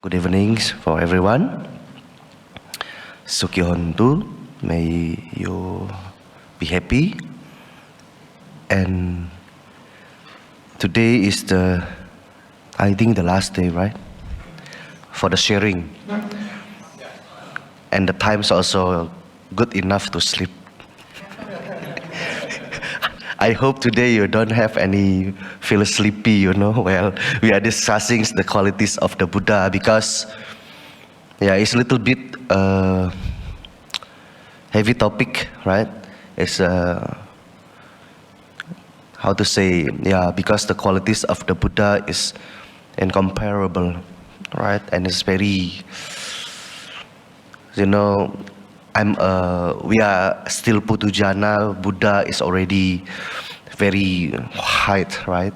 Good evenings for everyone. Sukyontu, may you be happy. And today is I think the last day, right? For the sharing. And the time's also good enough to sleep. I hope today you don't have any feel sleepy, while we are discussing the qualities of the Buddha, because it's a little bit heavy topic, right? It's because the qualities of the Buddha is incomparable, right? And it's very, we are still Putujana. Buddha is already very high, right?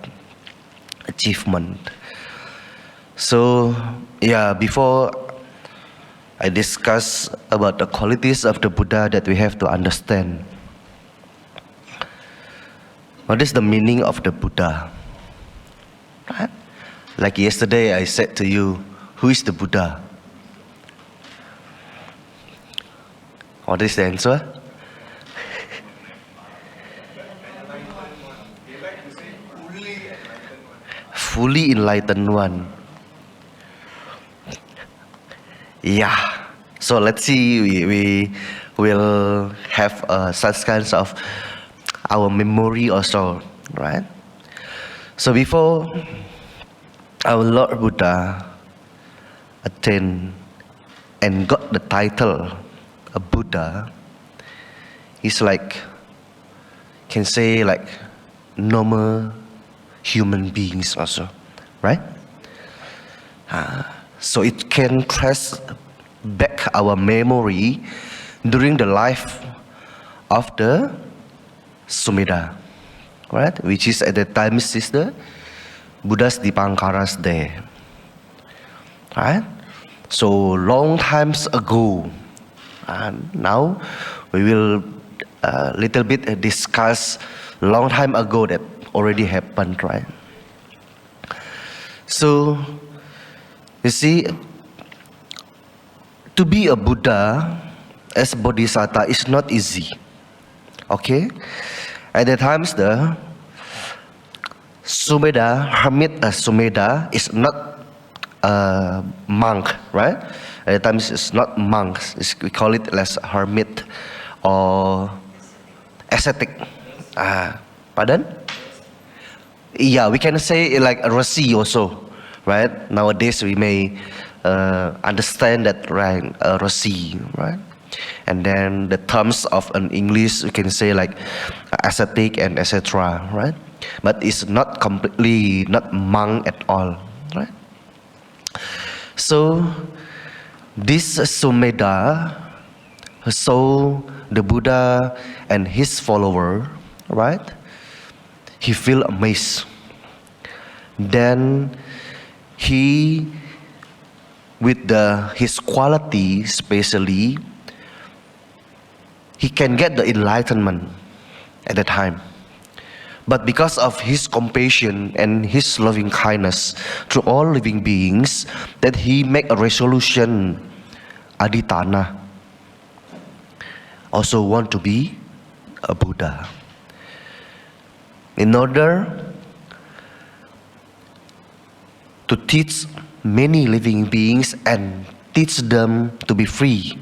Achievement. So, before I discuss about the qualities of the Buddha that we have to understand, what is the meaning of the Buddha? Right? Like yesterday I said to you, who is the Buddha? What is the answer? Fully enlightened one. Yeah. So let's see. We will have such kinds of our memory also, right? So before our Lord Buddha attained and got the title a Buddha, he's can say normal human beings also, right? So it can trace back our memory during the life of the Sumedha, right? Which is at the time is the Buddha's Dipankara's day, right? So long times ago. And now we will little bit discuss long time ago that already happened, right? So you see, to be a Buddha as Bodhisattva is not easy. Okay, at the times the Sumedha hermit Sumedha is not a monk, right? At times it's not monks. We call it as hermit or ascetic. Pardon? Yeah, we can say like a Rasi also, right? Nowadays we may understand that, right? A Rasi, right? And then the terms of an English we can say like ascetic and etc., right? But it's not completely not monk at all, right? So this Sumedha saw the Buddha and his follower, right? He feel amazed. Then he, with his quality especially, he can get the enlightenment at the time. But because of his compassion and his loving kindness to all living beings, that he make a resolution, Aditana, also want to be a Buddha. In order to teach many living beings and teach them to be free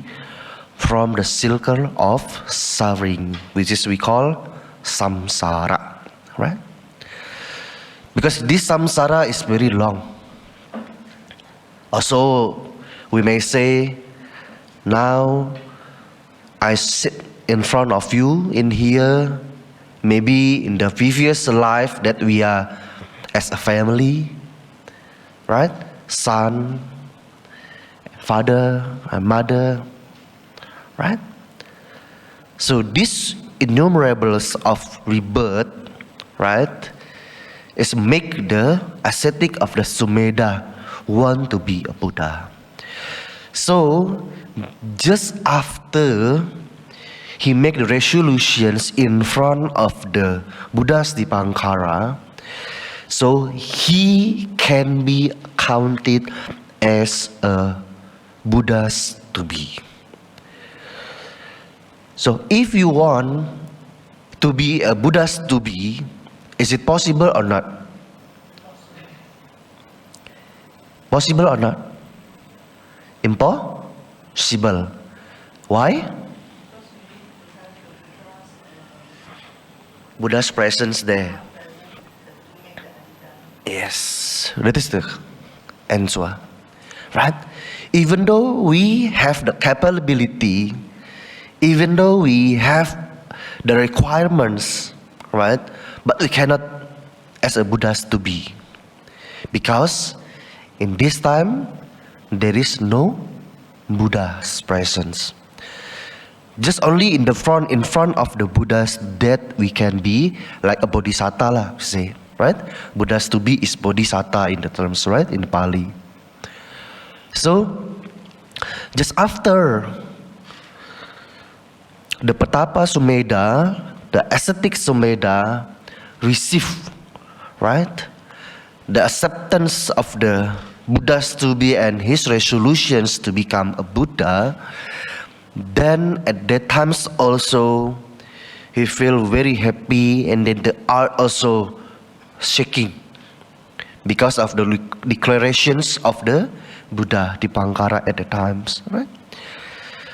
from the circle of suffering, which is we call samsara. Right? Because this samsara is very long. Also, we may say, now I sit in front of you in here, maybe in the previous life that we are as a family, right? Son, father, and mother, right? So these innumerables of rebirth, right, is make the ascetic of the Sumedha want to be a Buddha. So just after he make the resolutions in front of the Buddha's Dipankara, so he can be counted as a Buddhas to be. So if you want to be a Buddhas to be, is it possible or not? Possible or not? Impossible. Why? Buddha's presence there. Yes, that is the answer. Right? Even though we have the capability, even though we have the requirements, right? But we cannot as a Buddhas to be. Because in this time, there is no Buddha's presence. Just only in front of the Buddhas that we can be like a bodhisattva lah, say, right? Buddhas to be is bodhisattva in the terms, right? In Pali. So, just after the Patapa Sumedha, the ascetic Sumedha received, right, the acceptance of the Buddhas to be and his resolutions to become a Buddha, then at that times also he feel very happy, and then the earth also shaking because of the declarations of the Buddha Dipankara at the times, right?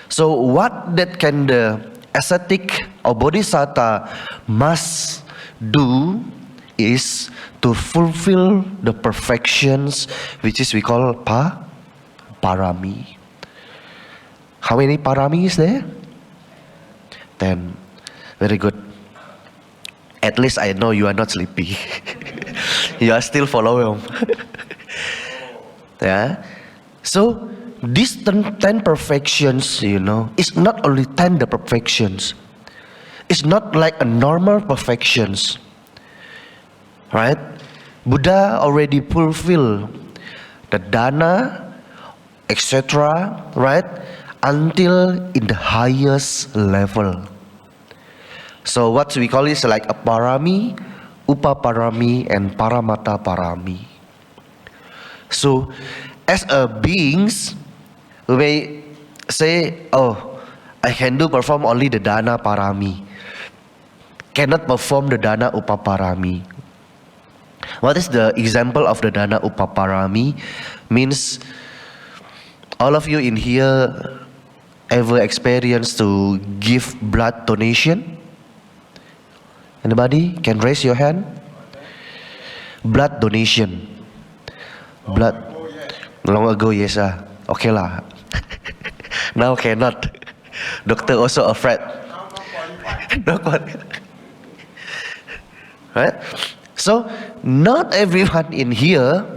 So what that can the ascetic or bodhisattva must do is to fulfill the perfections, which is we call parami. How many parami is there? 10. Very good. At least I know you are not sleepy. You are still following. Yeah. So these 10 perfections, it's not only 10 the perfections. It's not like a normal perfections. Right? Buddha already fulfilled the dana, etc. Right? Until in the highest level. So what we call is like a parami, upaparami, and paramata parami. So as a beings, we may say, oh, I can perform only the dana parami, cannot perform the dana upaparami. What is the example of the dana upaparami? Means all of you in here ever experienced to give blood donation? Anybody can raise your hand? Blood donation. Blood. Long ago, yes. Okay lah. Now cannot. Doctor also afraid. Not qualified. Right? So not everyone in here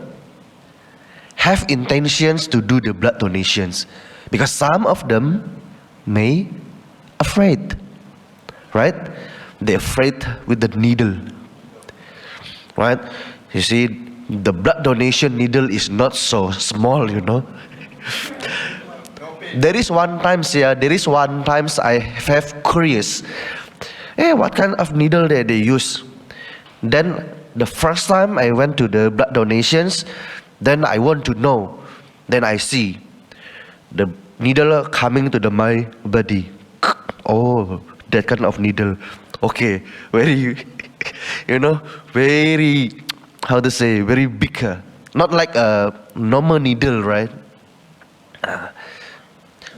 have intentions to do the blood donations, because some of them may afraid, right? They're afraid with the needle, right? You see, the blood donation needle is not so small, There is one time I have curious, what kind of needle they use? Then the first time I went to the blood donations, then I want to know. Then I see the needle coming to my body. Oh, that kind of needle. Okay, very, very, how to say, very big. Not like a normal needle, right?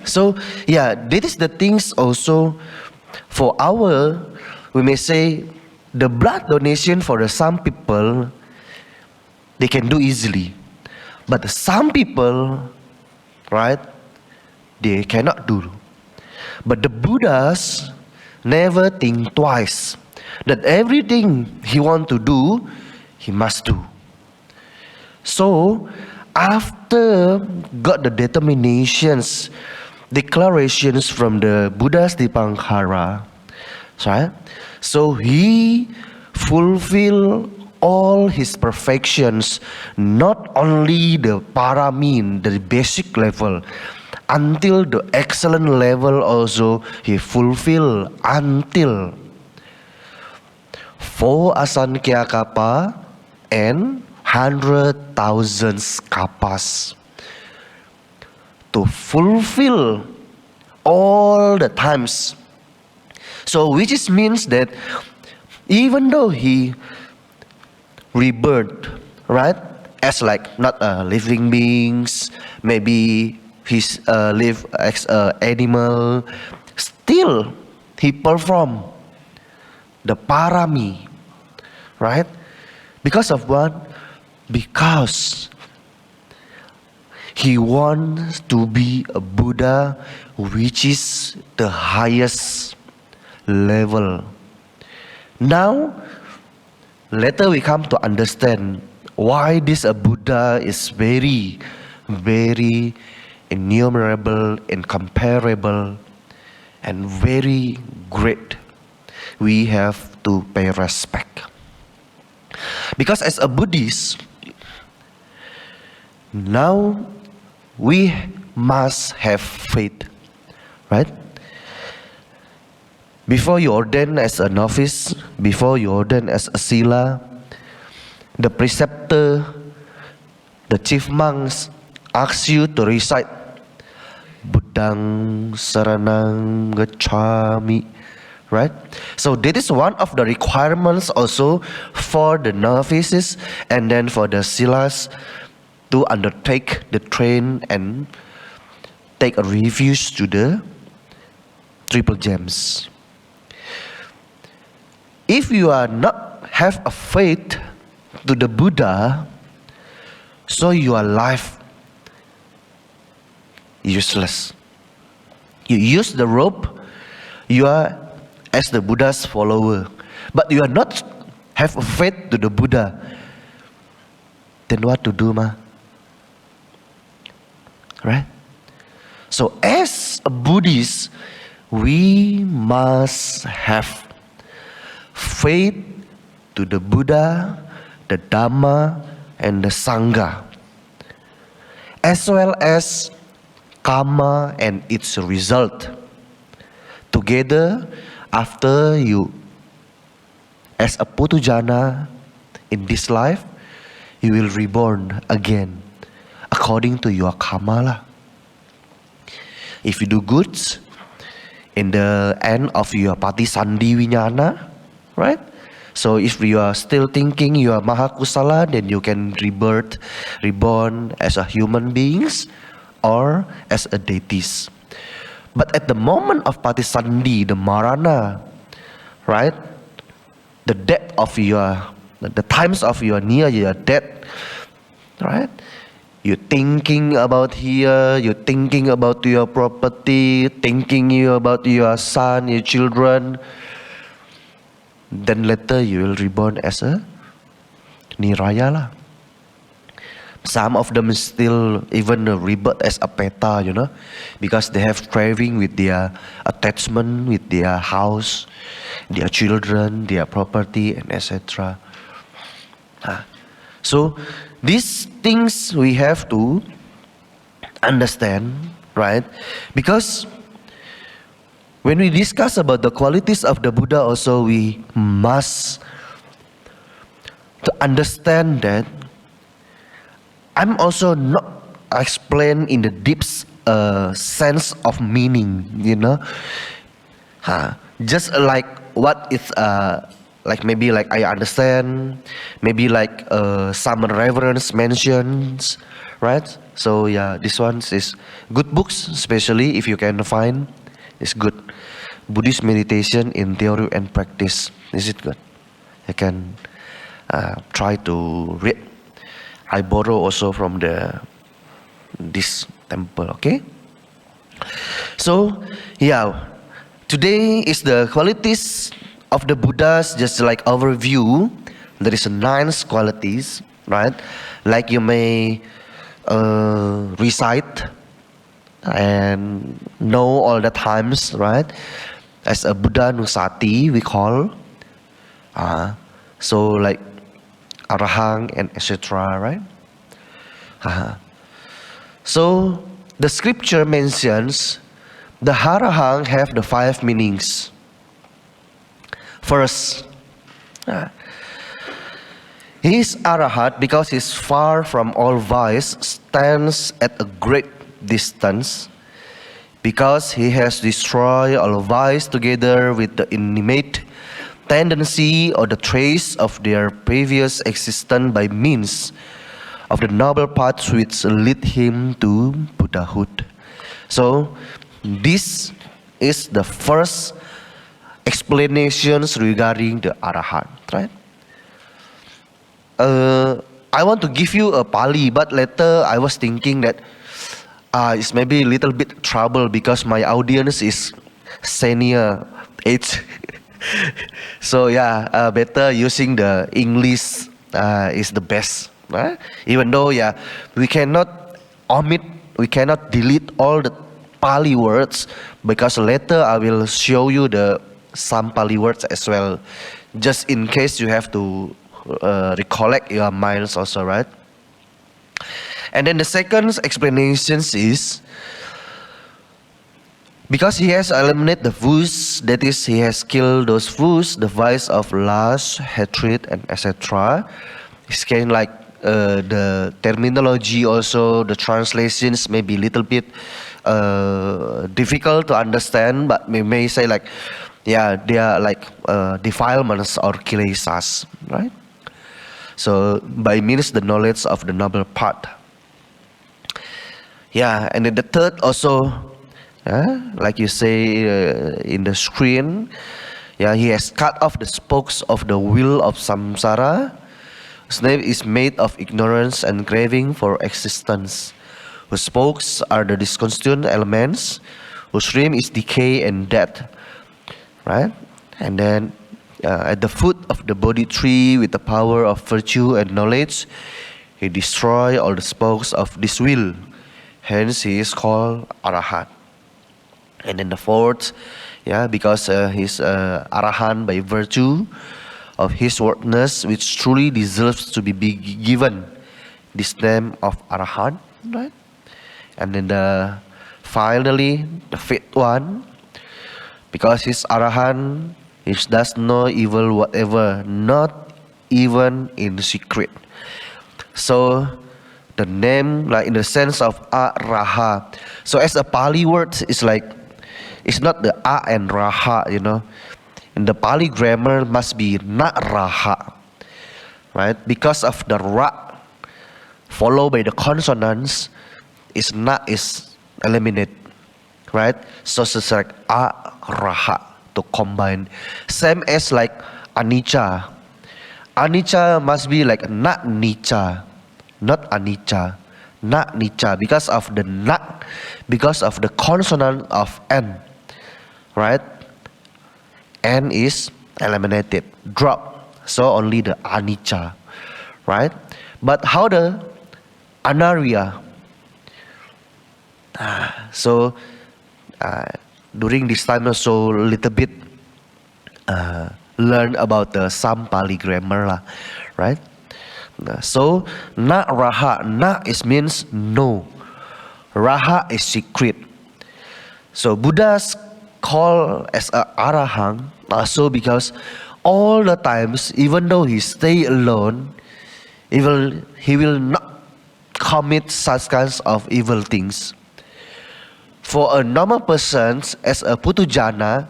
So, yeah, this is the things also for we may say, the blood donation for some people, they can do easily. But some people, right, they cannot do. But the Buddhas never think twice. That everything he want to do, he must do. So, after got the determinations, declarations from the Buddha's Dipankara, right? So he fulfilled all his perfections, not only the parami, the basic level, until the excellent level also he fulfilled until 4 Asankhya Kappa and 100,000 kappas. to fulfill all the times. So which is means that even though he rebirth, right, as like not living beings, maybe he's live as a animal, still he perform the parami, right? Because of what? Because he wants to be a Buddha, which is the highest level. Now, later we come to understand why this Buddha is very, very innumerable, incomparable, and very great. We have to pay respect. Because as a Buddhist, now we must have faith, right? Before you ordain as a novice, before you ordain as a sila, the preceptor, the chief monks ask you to recite Buddhang Saranang Gacchami, right? So that is one of the requirements also for the novices and then for the silas to undertake the train and take a refuge to the triple gems. If you are not have a faith to the Buddha, so your life useless. You use the rope, you are as the Buddha's follower, but you are not have a faith to the Buddha. Then what to do, ma? Right? So as a Buddhist, we must have faith to the Buddha, the Dhamma, and the Sangha, as well as karma and its result. Together, after you, as a Putujana in this life, you will reborn again according to your karma. If you do good, in the end of your Patisandhi Vijnana, right? So if you are still thinking you are Mahakusala, then you can reborn as a human beings or as a deities. But at the moment of Patisandhi, the Marana, right? The death of the times of your near your death, right? You're thinking about here, you're thinking about your property, thinking about your son, your children. Then later you will reborn as a Niraya lah. Some of them still even rebirth as a peta, because they have craving with their attachment with their house, their children, their property, and etc. So these things we have to understand, right? Because when we discuss about the qualities of the Buddha also, we must to understand that I'm also not explain in the deep sense of meaning, just like what is like maybe like I understand, maybe like some reverence mentions, right? So yeah, this one is good books, especially if you can find. It's good. Buddhist meditation in theory and practice. Is it good? You can try to read. I borrow also from this temple. Okay. So yeah, today is the qualities of the Buddhas. Just like overview, there is 9 qualities, right? Like you may recite and know all the times, right? As a Buddha Nusati, we call. So like Arahang and etc., right? So the scripture mentions the Arahang have the 5 meanings. First, he is Arahat because he is far from all vice, stands at a great distance, because he has destroyed all vice together with the innate tendency or the trace of their previous existence by means of the noble paths which lead him to Buddhahood. So this is the first explanations regarding the Arahant, right? I want to give you a Pali, but later I was thinking that it's maybe a little bit trouble because my audience is senior age. So yeah, better using the English is the best, right? Even though we cannot omit, we cannot delete all the Pali words, because later I will show you some Pali words as well, just in case you have to recollect your minds also, right? And then the second explanation is because he has eliminated the Vus, that is, he has killed those Vus, the vice of lust, hatred, and etc. It's kind of like the terminology also, the translations may be a little bit difficult to understand, but we may say like, they are like defilements or kilesas, right? So by means the knowledge of the noble path. And then the third also, like you say in the screen, he has cut off the spokes of the wheel of samsara. Slave is made of ignorance and craving for existence, whose spokes are the discontinued elements, whose rim is decay and death, right? And then at the foot of the Bodhi tree, with the power of virtue and knowledge, he destroys all the spokes of this wheel. Hence he is called Arahant. And then the fourth, because he's Arahant by virtue of his worthiness, which truly deserves to be given this name of Arahant, right? And then finally, the fifth one, because he's Arahant, he does no evil whatever, not even in secret. So the name, like in the sense of Araha. So as a Pali word, it's like, it's not the A and Raha, In the Pali grammar must be not Raha, right? Because of the Ra followed by the consonants, not is eliminated, right? So it's like A Raha to combine. Same as like Anicca. Anicca must be like not Nicca, not Anicca, not Nicca, because of the na, because of the consonant of N, right? N is eliminated, drop, so only the Anicca, right? But how the Anarya? So during this time also little bit learn about the some Pali grammar, right? So na Raha, na is means no, Raha is secret. So Buddha's called as a Arahant also because all the times, even though he stay alone, he will not commit such kinds of evil things. For a normal person, as a Putujana,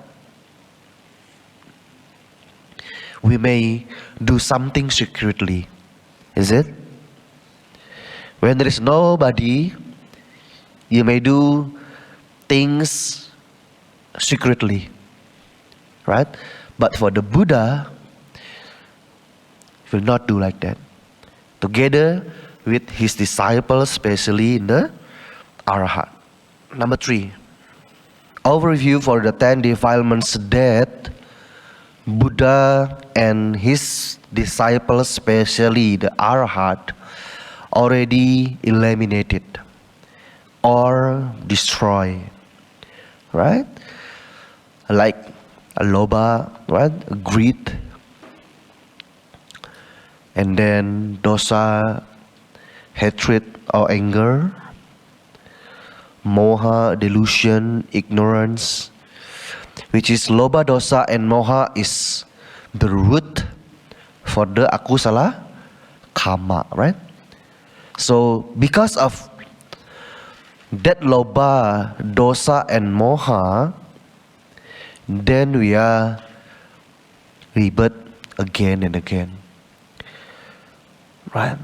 we may do something secretly, is it? When there is nobody, you may do things secretly, right? But for the Buddha, he will not do like that. Together with his disciples, especially in the Arahant. Number 3, overview for the 10 defilements that Buddha and his disciples, especially the Arahant, already eliminated or destroy, right? Like a lobha, right? Greed, and then dosa, hatred or anger, moha, delusion, ignorance, which is lobha, dosa, and moha is the root for the akusala karma, right? So because of that loba, dosa and moha, then we are rebirth again and again. Right?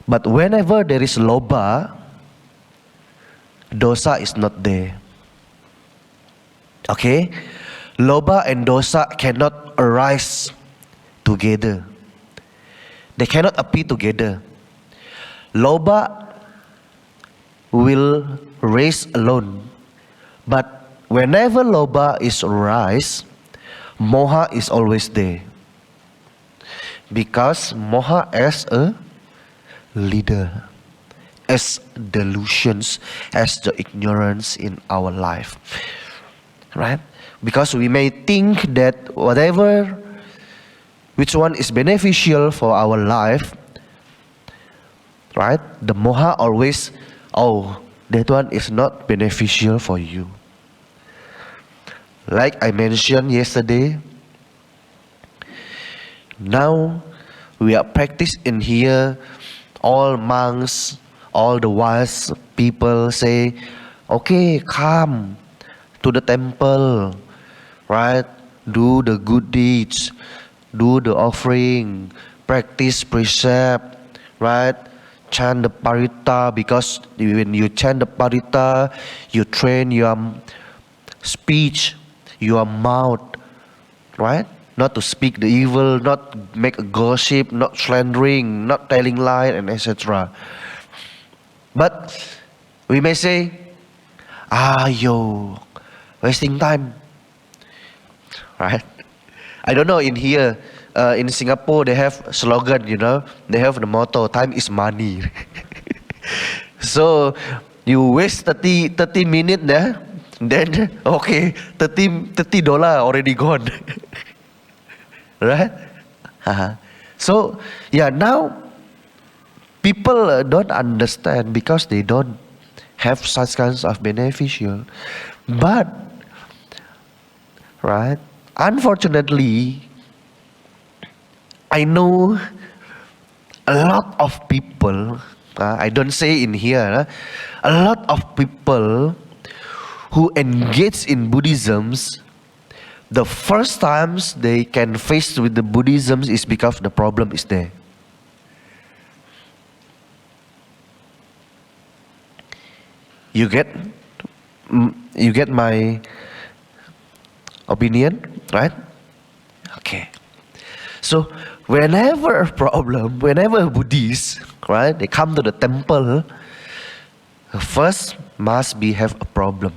But whenever there is loba, dosa is not there. Okay? Loba and dosa cannot arise together. They cannot appear together. Loba will rise alone. But whenever loba is rise, moha is always there. Because moha as a leader, as delusions, as the ignorance in our life. Right? Because we may think that whatever, which one is beneficial for our life, right? The moha always, oh, that one is not beneficial for you. Like I mentioned yesterday, now we are practiced in here, all monks, all the wise people say, okay, come to the temple, right? Do the good deeds, do the offering, practice precept, right? Chant the parita, because when you chant the parita, you train your speech, your mouth, right? Not to speak the evil, not make a gossip, not slandering, not telling lie, and etc. But we may say, yo, wasting time, right? I don't know, in here, in Singapore, they have slogan, they have the motto, time is money. So, you waste 30 minutes there, then, okay, $30 already gone. Right? So, yeah, now, people don't understand because they don't have such kinds of beneficial. But, right, unfortunately, I know a lot of people, I don't say in here, a lot of people who engage in Buddhism, the first times they can face with the Buddhism is because the problem is there. You get my opinion, right? Okay. So whenever a problem, whenever a Buddhist, right, they come to the temple, first must be have a problem.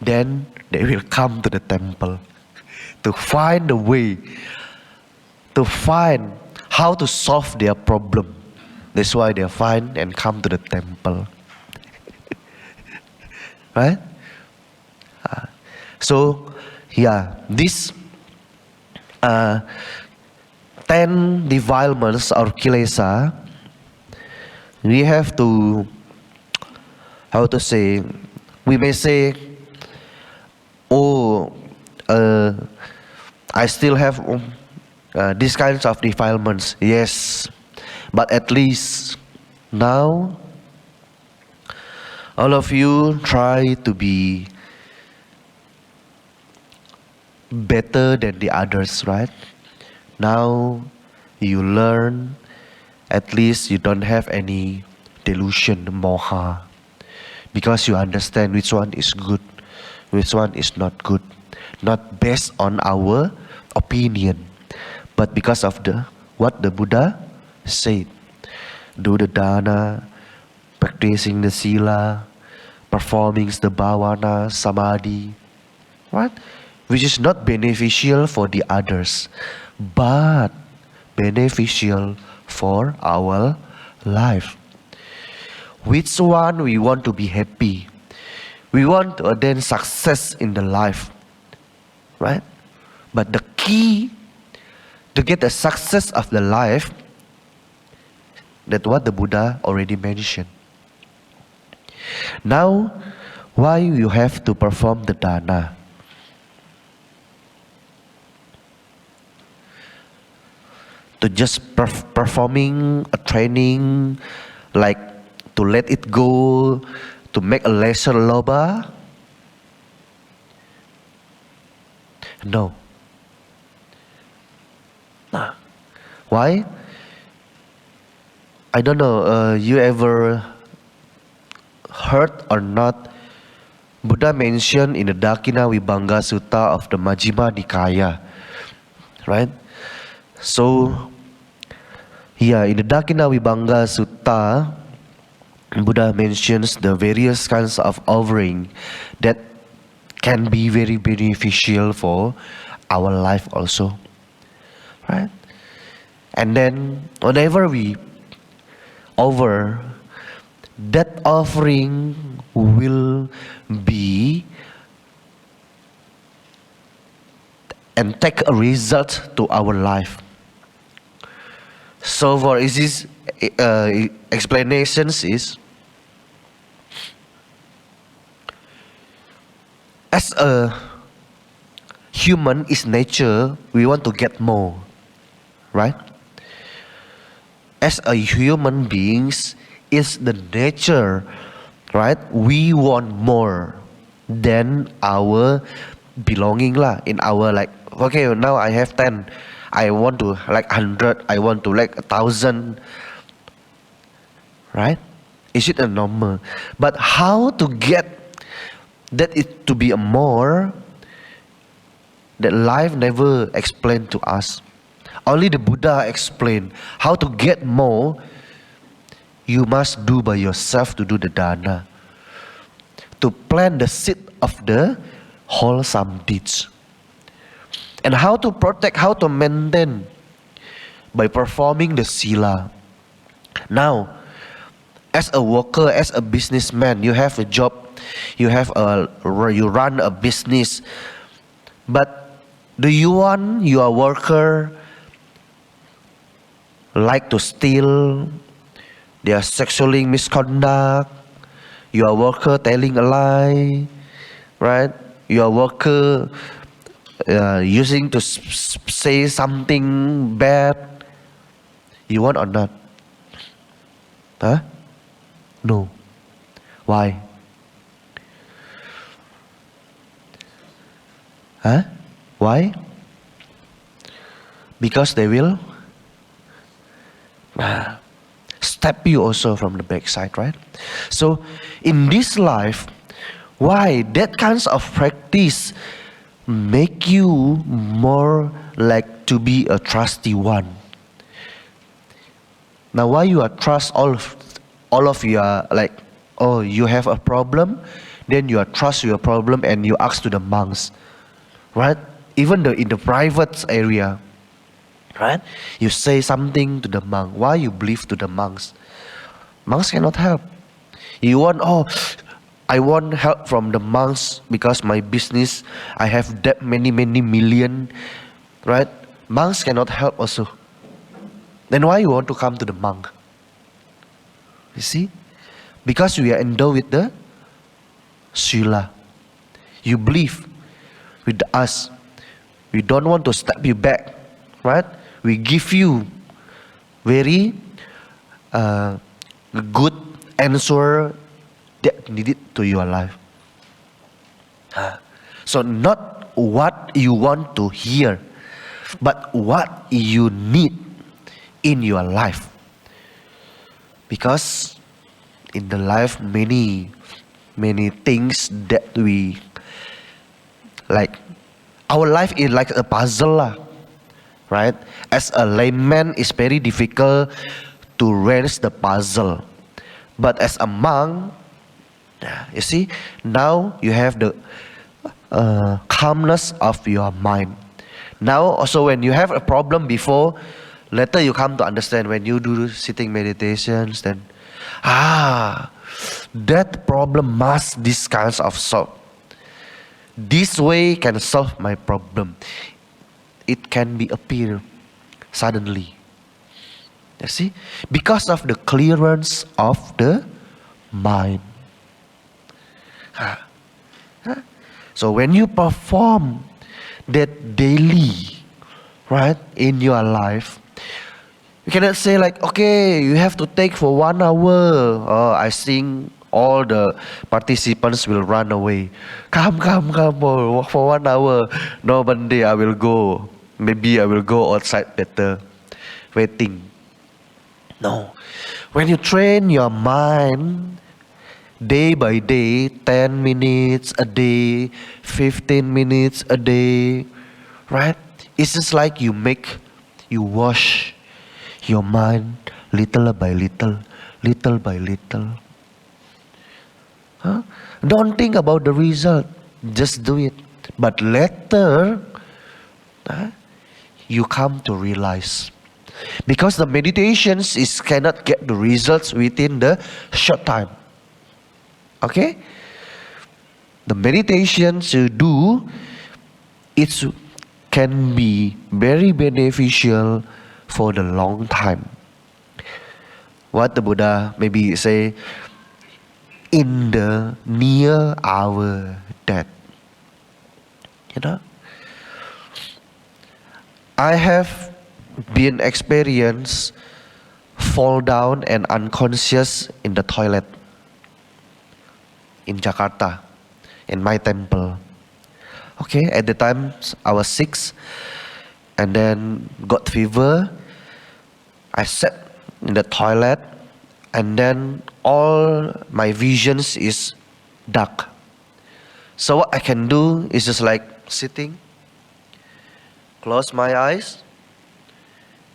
Then they will come to the temple to find a way, to find how to solve their problem. That's why they find and come to the temple. Right? So, yeah, these 10 defilements or kilesa, we have to, how to say, we may say, oh, I still have these kinds of defilements. Yes, but at least now, all of you try to be better than the others, right? Now you learn, at least you don't have any delusion, moha, because you understand which one is good, which one is not good, not based on our opinion, but because of what the Buddha said. Do the dana, practicing the sila, performing the bhavana, samadhi, right? Which is not beneficial for the others, but beneficial for our life. Which one we want to be happy? We want to attain success in the life, right? But the key to get the success of the life, that's what the Buddha already mentioned. Now, why you have to perform the dana? To just performing a training, like to to let it go, to make a lesser loba? No. Why? I don't know, you ever heard or not, Buddha mentioned in the Dakina Vibhanga Sutta of the Majjhima Nikaya, right? So, yeah, in the Dakina Vibhanga Sutta, Buddha mentions the various kinds of offering that can be very beneficial for our life also, right? And then whenever we offer, that offering will be and take a result to our life. So for this explanations is, as a human is nature, we want to get more, right? As a human beings, is the nature, right? We want more than our belonging lah. In our like, okay, now I have 10, I want to like 100, I want to like 1,000, right? Is it a normal? But how to get that it to be a more, that life never explained to us. Only the Buddha explained how to get more. You must do by yourself to do the dana, to plant the seed of the wholesome deeds. And how to protect, how to maintain, by performing the sila. Now, as a worker, as a businessman, you have a job, you run a business, but do you want your worker like to steal, they are sexually misconduct, your worker telling a lie, right? Your worker using to say something bad, you want or not? Huh? No. Why? Huh? Why? Because they will step you also from the backside, right? So in this life, why that kinds of practice make you more like to be a trusty one? Now why you are trust all of you are like, oh, you have a problem, then you are trust your problem and you ask to the monks, right? Even in the private area, right? You say something to the monk. Why you believe to the monks? Monks cannot help. You want, oh, I want help from the monks because my business, I have that many million, right? Monks cannot help also. Then why you want to come to the monk? You see? Because we are endowed with the sila. You believe with us. We don't want to step you back, right? We give you very good answer that needed to your life. So not what you want to hear, but what you need in your life. Because in the life, many things that we like, our life is like a puzzle lah, right? As a layman, it's very difficult to arrange the puzzle. But as a monk, you see, now you have the calmness of your mind. Now also when you have a problem before, later you come to understand when you do sitting meditations, then that problem must this kinds of solve. This way can solve my problem. It can be appear suddenly. You see? Because of the clearance of the mind. So when you perform that daily, right, in your life, You cannot say like, okay, you have to take for 1 hour. Oh, I think all the participants will run away. Come, oh, for 1 hour. No, Monday I will go. Maybe I will go outside better. Waiting. No. When you train your mind day by day, 10 minutes a day, 15 minutes a day, right? It's just like you wash your mind little by little, little by little. Huh? Don't think about the result, just do it. But later, you come to realize. Because the meditations cannot get the results within the short time. Okay? The meditations you do, it can be very beneficial for the long time. What the Buddha maybe say, in the near our death. You know? I have been experienced fall down and unconscious in the toilet in Jakarta, in my temple. Okay, at the time I was 6 and then got fever. I sat in the toilet and then all my visions is dark. So what I can do is just like sitting, close my eyes,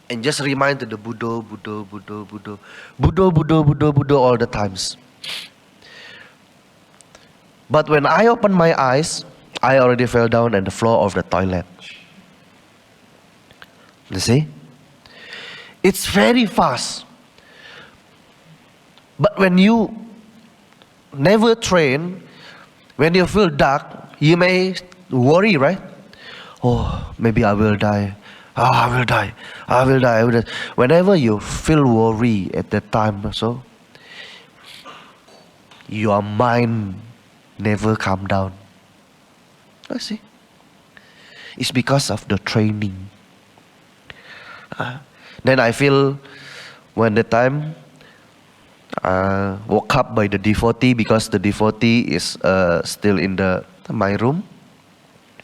and just remind to the Buddha, Buddha, Buddha, Buddha, Buddha, Buddha, Buddha, Buddha all the times. But when I open my eyes, I already fell down on the floor of the toilet. You see? It's very fast. But when you never train, when you feel dark, you may worry, right? Oh, maybe I will die. Oh, I will die. I will die. I will die. Whenever you feel worry at that time, so your mind never calm down. I see. It's because of the training. Then I feel when the time woke up by the devotee, because the devotee is still in my room.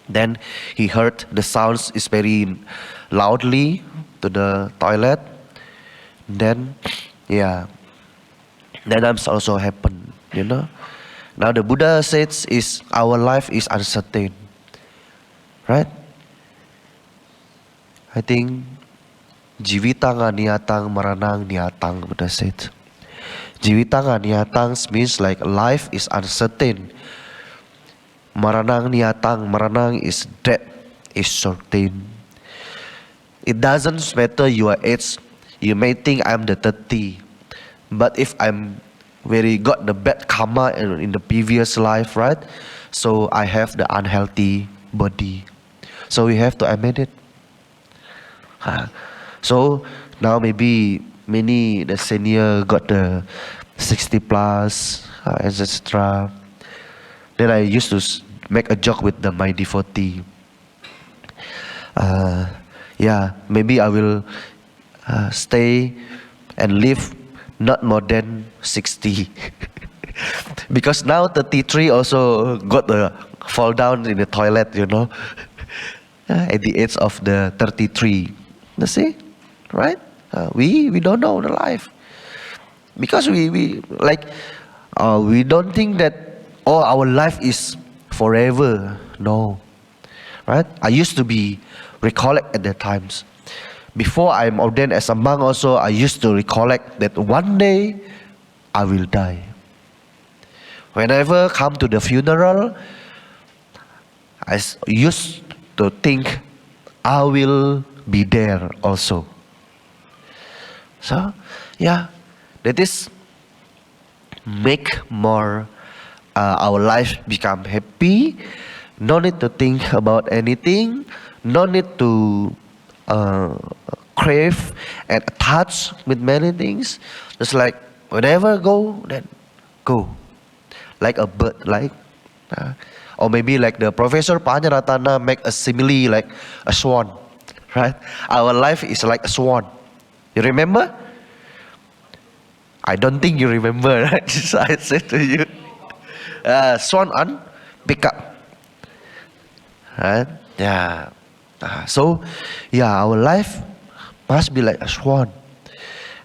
Then he heard the sounds is very loudly to the toilet. Then, yeah, that also happened, you know. Now the Buddha says is our life is uncertain, right? I think Jivitang niatang maranang niatang, Buddha said. Jivitang niatang means like life is uncertain. Maranang niatang, maranang is death, is certain. It doesn't matter your age. You may think I'm the 30, but if I'm very got the bad karma in the previous life, right? So I have the unhealthy body. So we have to amend it. So now maybe many the senior got the 60 plus, etc. Then I used to make a joke with my devotee. Yeah, maybe I will stay and live not more than 60. Because now 33 also got the fall down in the toilet, you know, at the age of the 33. You see, right? We don't know the life. Because we don't think that our life is forever. No, right? I used to be recollect at that times. Before I'm ordained as a monk also, I used to recollect that one day I will die. Whenever come to the funeral, I used to think I will be there also. So, yeah, that is make more our life become happy. No need to think about anything. No need to crave and attach with many things. Just like whenever go, then go. Like a bird, or maybe like the Professor Panyaratana make a simile like a swan, right? Our life is like a swan. You remember? I don't think you remember, right? So I said to you, swan on pickup, right? Yeah. So, yeah, our life must be like a swan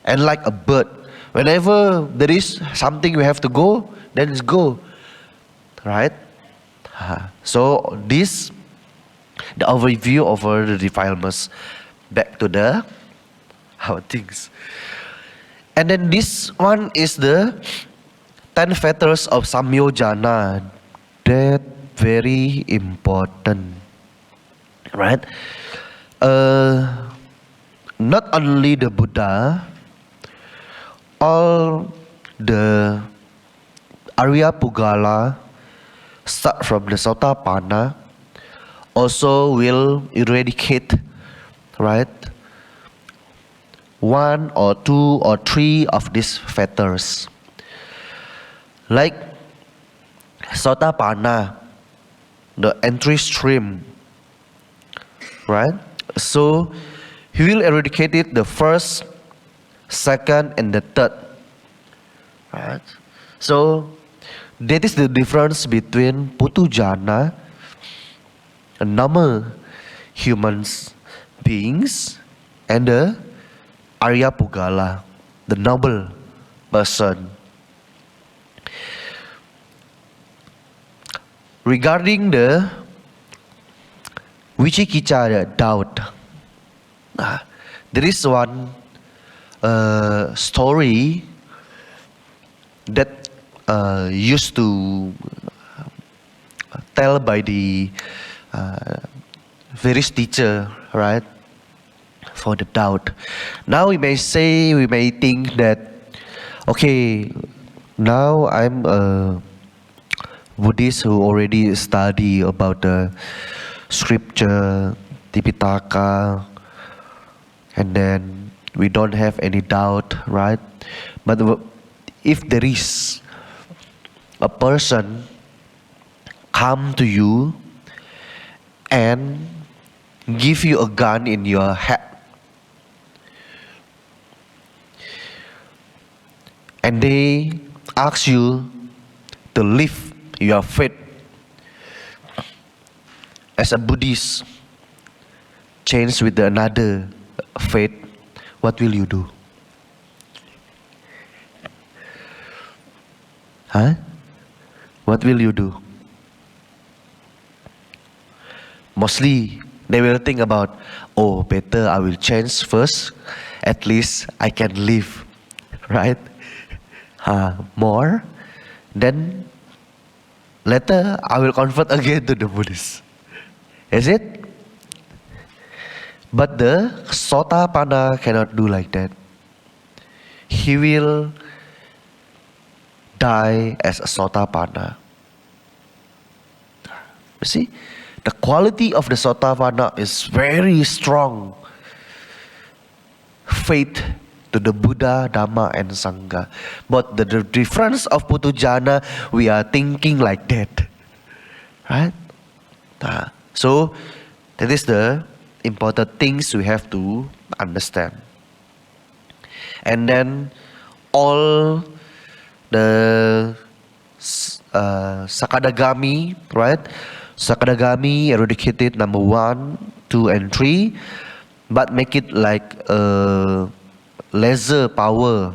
and like a bird. Whenever there is something we have to go, then let's go, right? So this, the overview of all the defilements. Back to the our things. And then this one is the 10 fetters of Samyojana. That very important, right? Not only the Buddha, all the Arya Pugala start from the Sotapanna also will eradicate, right, 1 or 2 or 3 of these fetters. Like Sotapanna, the entry stream, right? So he will eradicate it the first, second, and the third, right? So that is the difference between Putujana, a normal humans beings, and the Arya Pugala, the noble person. Regarding the Vichikicha, the doubt, there is one story that used to tell by the various teacher, right, for the doubt. Now we may think that, okay, now I'm a Buddhist who already study about the scripture, Tipitaka, and then we don't have any doubt, right? But if there is a person come to you and give you a gun in your head, and they ask you to live your faith as a Buddhist, change with another faith, what will you do? What will you do? Mostly they will think about, oh, better I will change first, at least I can live, right? More, then later I will convert again to the Buddhist. Is it? But the Sotapanna cannot do like that. He will die as a Sotapanna. You see, the quality of the Sotapanna is very strong. Faith to the Buddha, Dhamma, and Sangha. But the difference of Putujana, we are thinking like that, right? So that is the important things we have to understand. And then all the Sakadagami, right? Sakadagami eradicated number 1, 2, and 3, but make it like lesser power,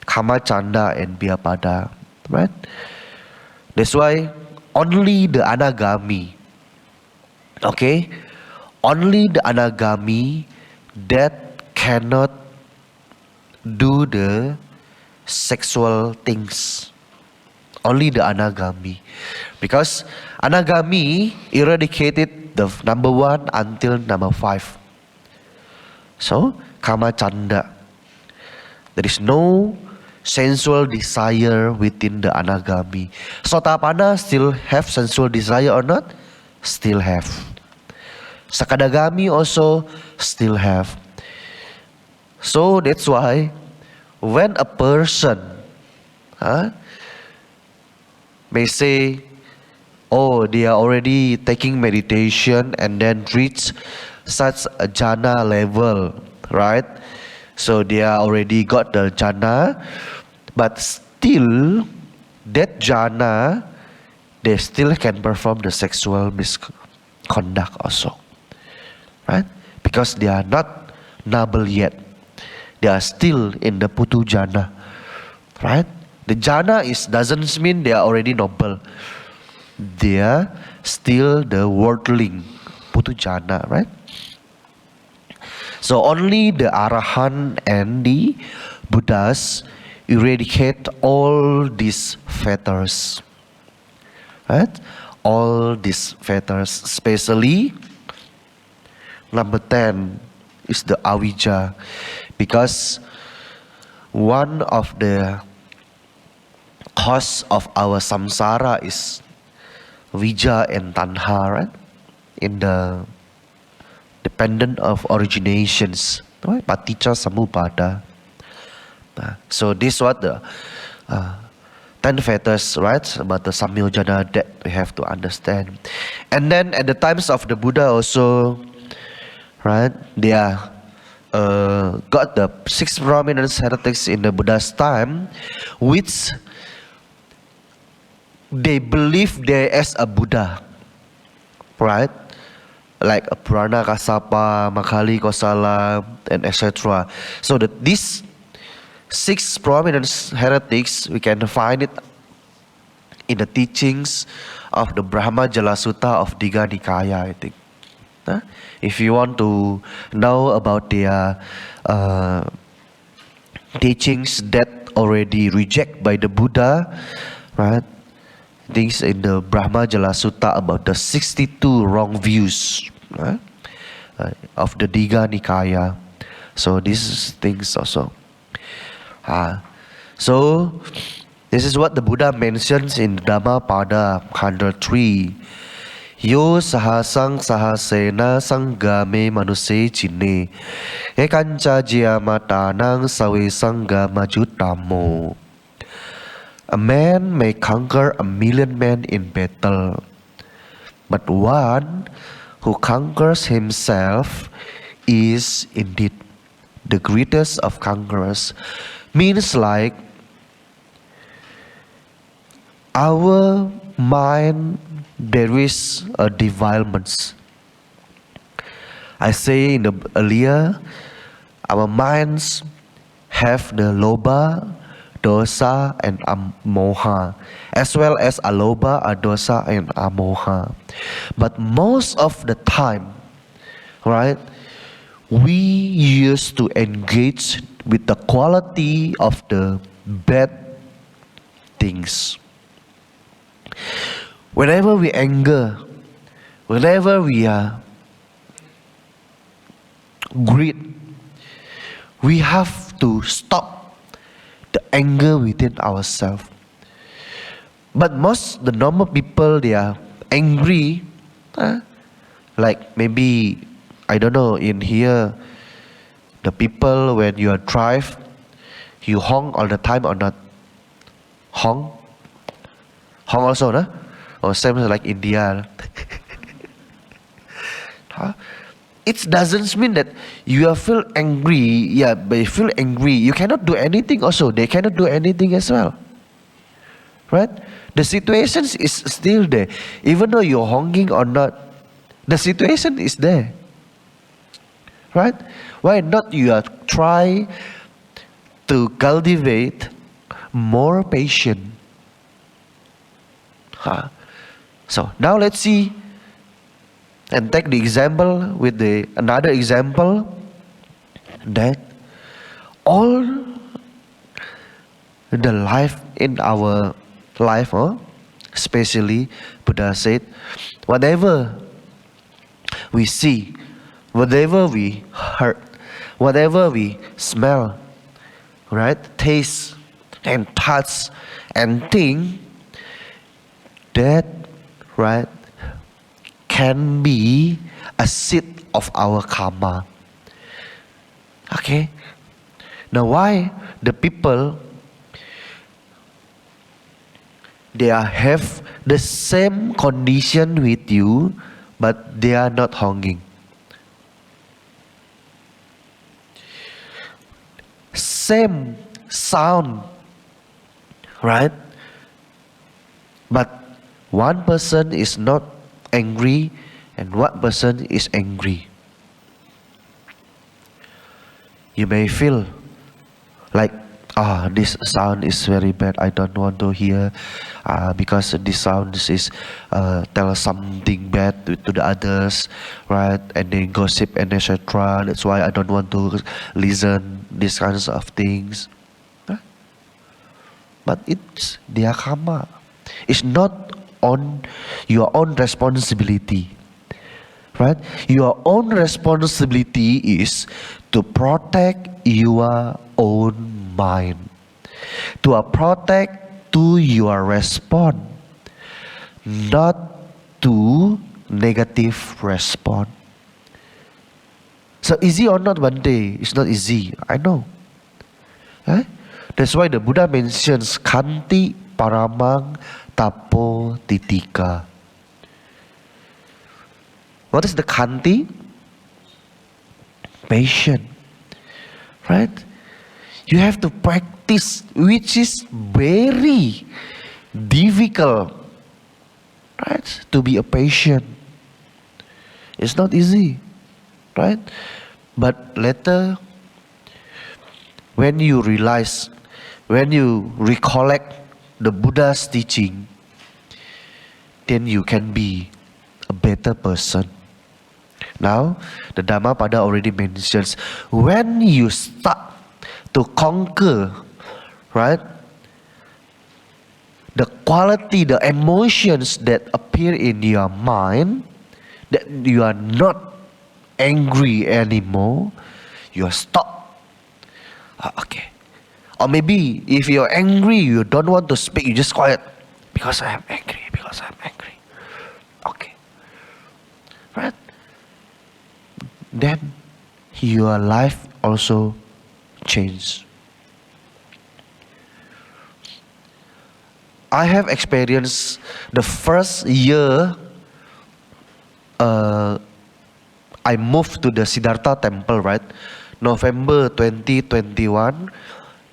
Kamachanda and Biapada, right? That's why only the Anagami, okay, only the Anagami that cannot do the sexual things. Only the Anagami. Because Anagami eradicated the number 1 until number 5. So, Kamachanda. There is no sensual desire within the Anagami. Sotapanna still have sensual desire or not? Still have. Sakadagami also still have. So that's why when a person may say, oh, they are already taking meditation and then reach such a jhana level, right? So they are already got the jhana, but still that jhana, they still can perform the sexual misconduct also, right? Because they are not noble yet. They are still in the putu jhana, right? The jhana doesn't mean they are already noble. They are still the worldling, putu jhana, right? So only the Arahant and the Buddhas eradicate all these fetters, right? All these fetters, especially number 10 is the avijja, because one of the cause of our samsara is vijja and tanha, right? In the dependent of originations, right? Paticca samuppada. So this what the 10 fetters, right? About the samyojana that we have to understand. And then at the times of the Buddha also, right? They are got the 6 prominent heretics in the Buddha's time, which they believe there as a Buddha, right? Like a Purana Kassapa, Makkhali Kosala, and etc. So that these 6 prominent heretics, we can find it in the teachings of the Brahma Jala Sutta of Digha Nikaya, I think. If you want to know about their teachings that already rejected by the Buddha, right? Things in the Brahma Jala Sutta about the 62 wrong views, right? Of the Digha Nikaya. So these things also. So this is what the Buddha mentions in Dhammapada 103. Yo sahasang sahasena sanggame manuse cine ekanca jiamatanang sawe sangga majutamo. A man may conquer 1,000,000 men in battle, but one who conquers himself is indeed the greatest of conquerors. Means like our mind, there is a defilements. I say in the earlier, our minds have the lobha, dosa, and amoha, as well as alobha, adosa, and amoha. But most of the time, right, we used to engage with the quality of the bad things. Whenever we anger, whenever we are greed, we have to stop the anger within ourselves. But most the normal people, they are angry, like maybe, I don't know, in here, the people when you are drive, you honk all the time or not? Honk? Honk also, no? Or same like India. It doesn't mean that you are feel angry. Yeah, but you feel angry, you cannot do anything also. They cannot do anything as well. Right? The situation is still there. Even though you're honking or not, the situation is there. Right? Why not you are try to cultivate more patience? So now let's see and take the example with another example that all the life in our life, especially Buddha said, whatever we see, whatever we heard, whatever we smell, right, taste and touch and think, that, right, can be a seed of our karma. Okay? Now why the people, they have the same condition with you, but they are not honking? same sound, right? But one person is not angry and one person is angry. You may feel like, this sound is very bad, I don't want to hear, because this sound is tell something bad to the others, right? And then gossip and etc. That's why I don't want to listen these kinds of things. Right? But it's their karma. It's not on your own responsibility. Right? Your own responsibility is to protect your own mind, to protect to your response, not to negative response. So easy or not one day? It's not easy, I know. Right? That's why the Buddha mentions Khanti Paramang Tapo Titika. What is the Khanti? Patience. Right? You have to practice, which is very difficult. Right? To be a patient. It's not easy. Right? But later, when you realize, when you recollect the Buddha's teaching, then you can be a better person. Now, the Dhammapada already mentions, when you start to conquer, right, the quality, the emotions that appear in your mind, that you are not angry anymore, you stop. Okay. Or maybe if you're angry, you don't want to speak, you just quiet. Because I am angry, because I am angry. Okay. Right? Then your life also changes. I have experienced the first year I moved to the Siddhartha temple, right? November 2021.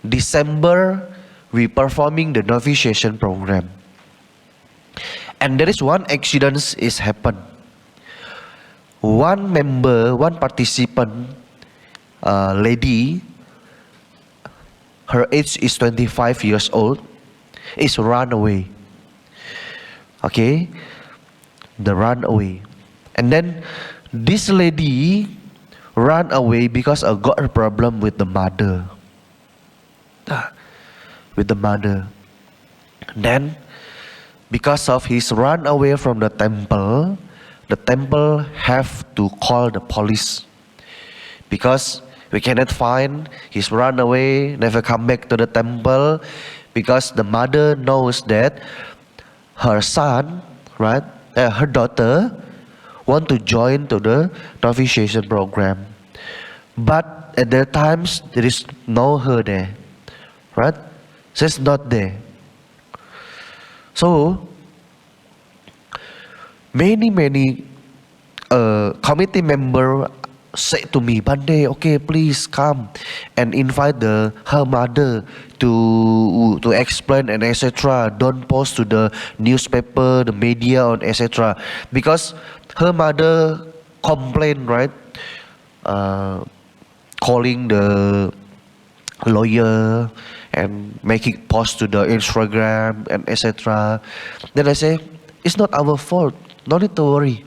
December, we performing the novitiation program. And there is one accident is happened. One member, one participant, lady, her age is 25 years old, is run away. Okay? The run away. And then this lady ran away because I got a problem with the mother. With the mother. Then, because of his run away from the temple have to call the police. Because we cannot find, he's run away, never come back to the temple. Because the mother knows that her son, right, her daughter, want to join to the novitiation program. But at that times, there is no her there. Right? She's not there. So, many committee member said to me, Bande, okay, please come and invite her mother to explain and etc. Don't post to the newspaper, the media, on etc. Because her mother complained, right? Calling the lawyer and making post to the Instagram and etc. Then I say, it's not our fault. No need to worry.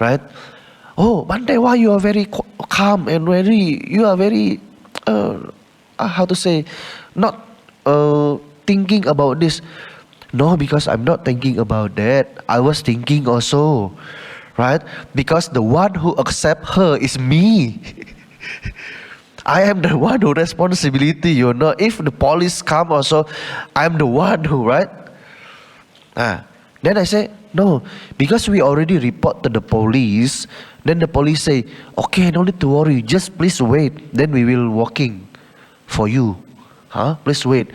Right? Oh, Bande, why you are very calm and you are very, how to say, not thinking about this. No, because I'm not thinking about that. I was thinking also. Right? Because the one who accept her is me. I am the one who responsibility, you know. If the police come also, I'm the one who, right? Then I say, no, because we already report to the police. Then the police say, okay, no need to worry, just please wait. Then we will walking for you. Please wait.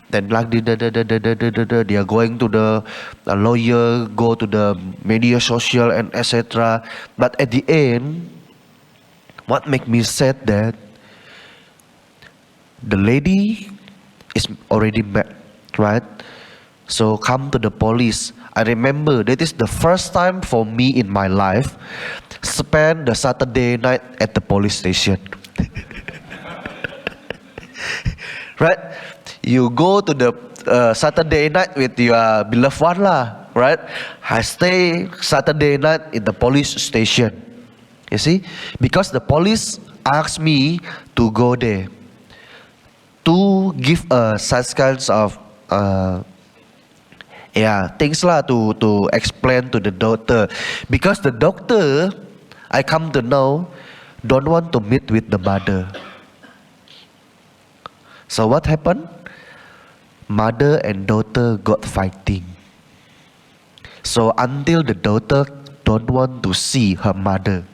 Then like they are going to the lawyer, go to the media social and etc. But at the end, what make me sad that the lady is already mad, right? So come to the police. I remember that is the first time for me in my life spend the Saturday night at the police station. Right? You go to the Saturday night with your beloved one lah, right? I stay Saturday night in the police station. You see? Because the police asked me to go there to give such kinds of things lah to explain to the doctor. Because the doctor, I come to know, don't want to meet with the mother. So what happened? Mother and daughter got fighting. So until the daughter don't want to see her mother.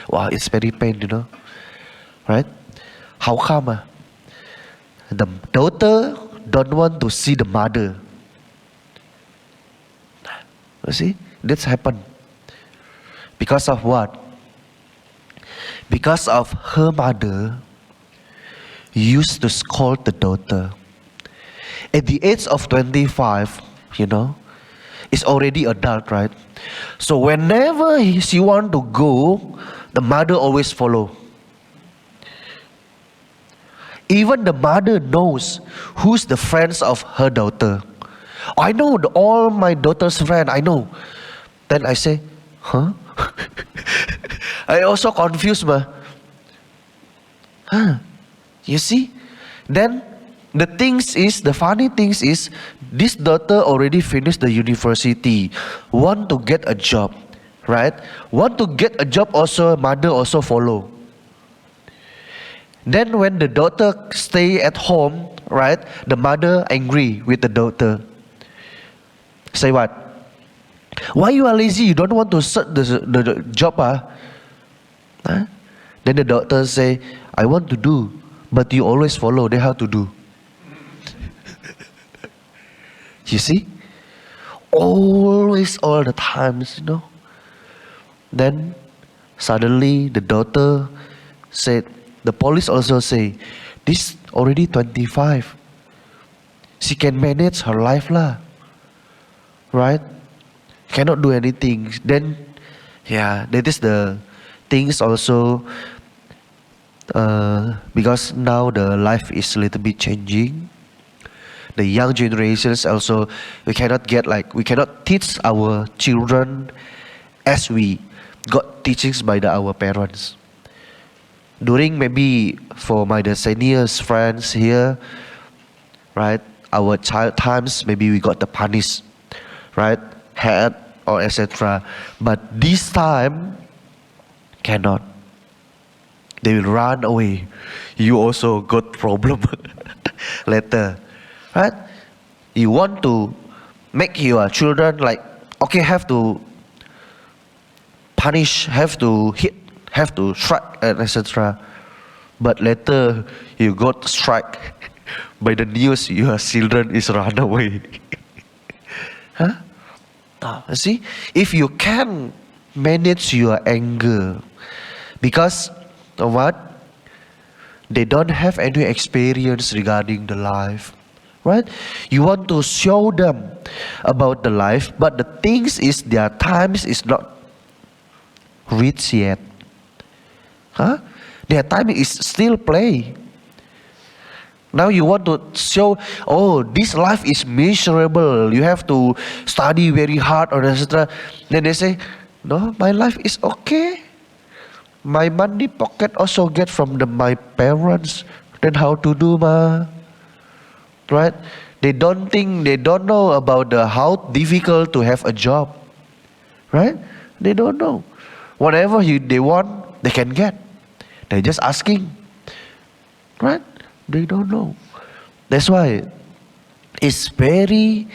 Wow, it's very pain, right? How come? The daughter don't want to see the mother. You see, that's happened. Because of what? Because of her mother used to scold the daughter. At the age of 25, is already adult, right? So whenever she want to go, the mother always follow. Even the mother knows who's the friends of her daughter. I know all my daughter's friend, I know. Then I say, huh? I also confused, you see? Then the funny things is, this daughter already finished the university, want to get a job, right? Want to get a job also, mother also follow. Then when the daughter stay at home, right? The mother angry with the daughter. Say what? Why you are lazy? You don't want to search the job, Huh? Then the daughter say, I want to do, but you always follow, then how to do? You see? Always, all the times, Then suddenly the daughter said, the police also say, this already 25. She can manage her life lah. Right? Cannot do anything. Then, that is the things also, because now the life is a little bit changing. The young generations also, we cannot teach our children as we got teachings by our parents. During maybe for the seniors friends here, right? Our child times, maybe we got the punish, right? Head or etc. But this time, cannot. They will run away. You also got problem later, right? You want to make your children have to punish, have to hit, have to strike, etc. But later you got struck by the news, your children is run away. Huh? See, if you can manage your anger, because of what? They don't have any experience regarding the life, right? You want to show them about the life, but the things is their times is not reached yet. Their time is still play. Now you want to show, this life is miserable. You have to study very hard or etc. Then they say, no, my life is okay. My money pocket also get from my parents. Then how to do, right? They don't know about how difficult to have a job, right? They don't know. Whatever they want, they can get. They're just asking, right? They don't know. That's why it's very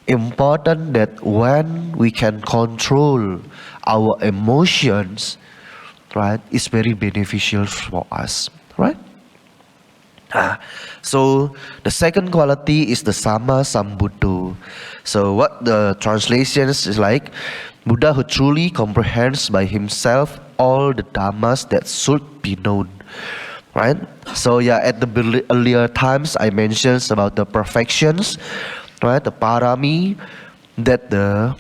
important that when we can control our emotions, right, it's very beneficial for us, right? So the second quality is the Sama Sambuddho. So what the translations is like, Buddha who truly comprehends by himself all the dhammas that should be known. right? So yeah, at the earlier times I mentioned about the perfections, right? The parami that the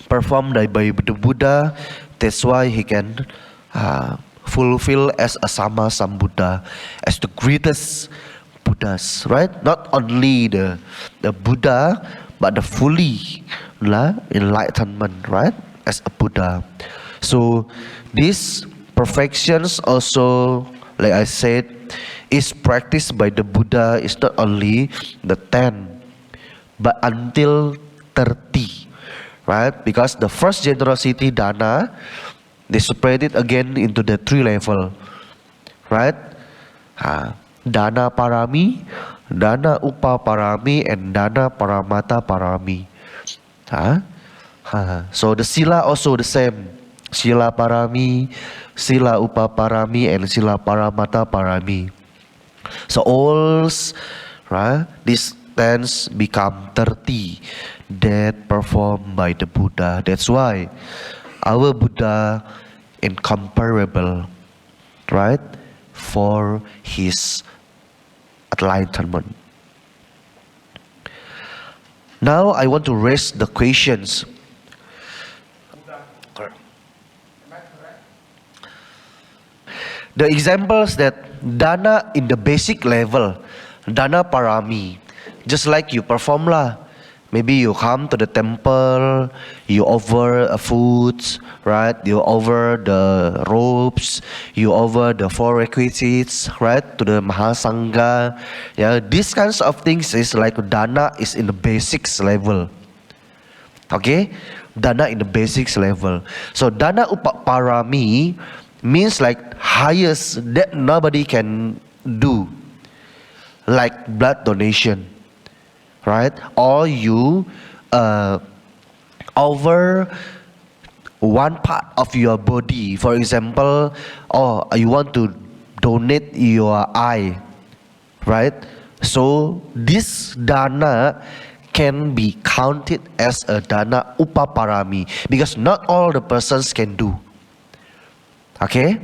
performed by the Buddha. That's why he can fulfill as a Sama Sambuddha, as the greatest Buddhas, right? Not only the Buddha, but the fully enlightenment, right? As a Buddha. So these perfections also, like I said, is practiced by the Buddha. Is not only the 10, but until 30, right? Because the first generosity dana, they separate it again into the 3 level, right? Dana parami, dana upa parami, and dana paramata parami. So the sila also the same. Sila parami, sila upa parami, and sila paramata parami. So all, right, these 10s become 30 that performed by the Buddha. That's why our Buddha incomparable, right, for his enlightenment. Now I want to raise the questions. The examples that dana in the basic level, dana parami, just like you perform lah. Maybe you come to the temple, you offer foods, right? You offer the robes, you offer the 4 requisites, right? To the Mahasangha. Yeah, these kinds of things is like dana is in the basics level. Okay? Dana in the basics level. So dana upaparami means like highest that nobody can do. Like blood donation. Right? Or you over one part of your body. For example, you want to donate your eye, right? So this dana can be counted as a dana upaparami because not all the persons can do. Okay?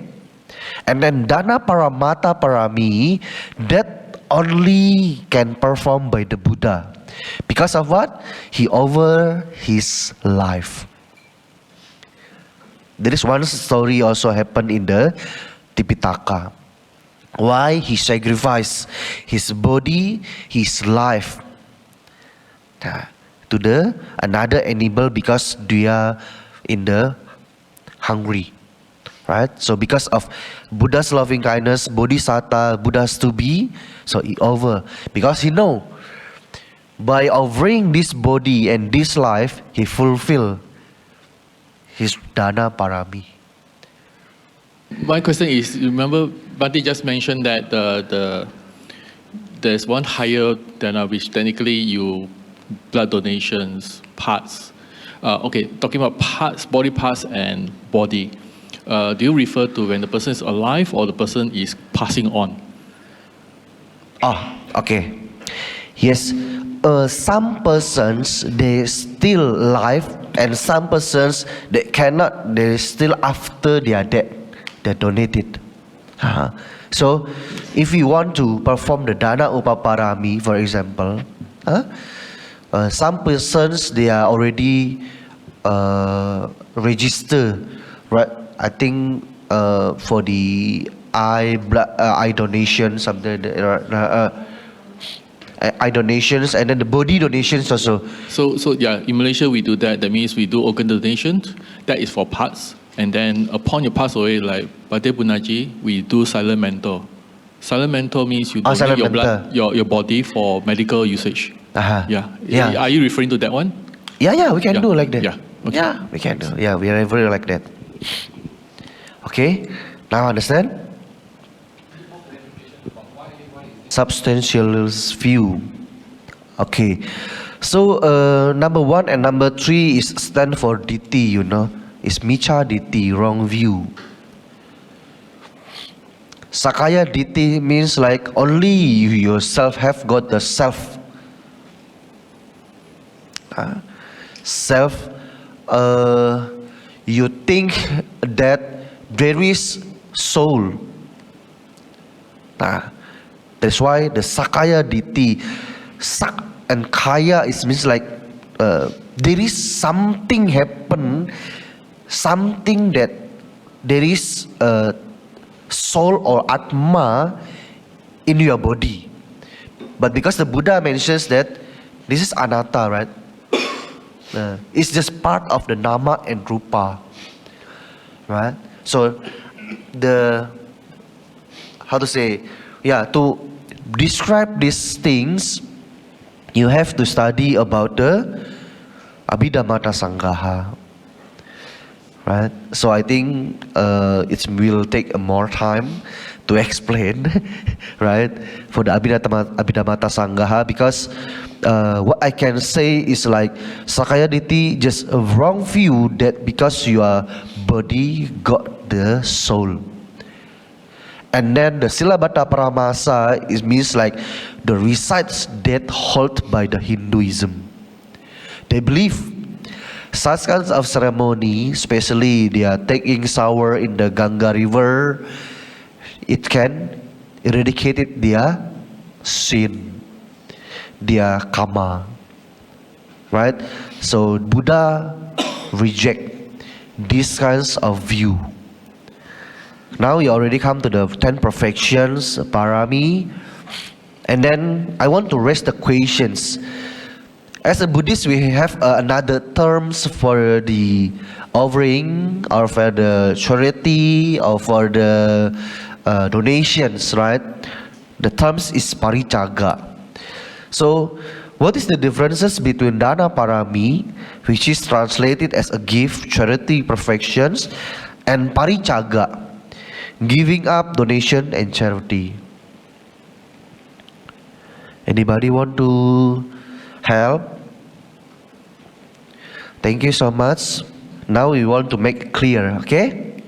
And then dana paramata parami, that only can perform by the Buddha. Because of what? He over his life. There is one story also happened in the Tipitaka. Why he sacrificed his body, his life to the another animal because they are in the hungry. Right? So because of Buddha's loving kindness, Bodhisattva, Buddha's to be, so he over. Because he know, by offering this body and this life, he fulfill his dana parami. My question is, remember Bhante just mentioned that there's one higher dana which technically you blood donations, parts. Okay, talking about parts, body parts and body. Do you refer to when the person is alive or the person is passing on? Okay. Yes. Some persons they still alive, and some persons they cannot. They still after they are dead. They donated. So, if you want to perform the dana upaparami, for example, some persons they are already registered, right? I think for the eye donation, something eye donations, and then the body donations also. So yeah, in Malaysia we do that. That means we do organ donations. That is for parts. And then upon you pass away, like Bhante Punaji, we do silent mental. Silent mental means you donate your blood, your body for medical usage. Yeah. Are you referring to that one? Yeah, we can do like that. Yeah. Okay. Yeah, we can do. Yeah, we are very like that. Okay, now understand? Substantial view. Okay, so number 1 and number 3 is stand for DT, you know. It's Micha DT, wrong view. Sakaya DT means like only you yourself have got the self. You think that there is soul, Nah, that's why the Sakaya Diti, Sak and Kaya is means like there is something happen, something that there is a soul or Atma in your body. But because the Buddha mentions that this is anatta, right? It's just part of the nama and rupa, right? So to describe these things, you have to study about the Abhidhamma Sanggaha, right? So I think it will take more time to explain, right, for the Abhidhamma Sanggaha, because what I can say is like Sakaya Diti just a wrong view that because your body got the soul. And then the Silabata Paramasa is means like the recites that held by the Hinduism. They believe such kinds of ceremony, especially they are taking shower in the Ganga river, it can eradicate their sin, their karma, right? So Buddha reject these kinds of view. Now you already come to the 10 perfections, parami, and then I want to raise the questions. As a Buddhist, we have another terms for the offering, or for the charity, or for the donations, right? The terms is paricaga. So, what is the differences between dana parami, which is translated as a gift, charity, perfections, and paricaga, giving up, donation, and charity? Anybody want to help? Thank you so much. Now we want to make clear, okay?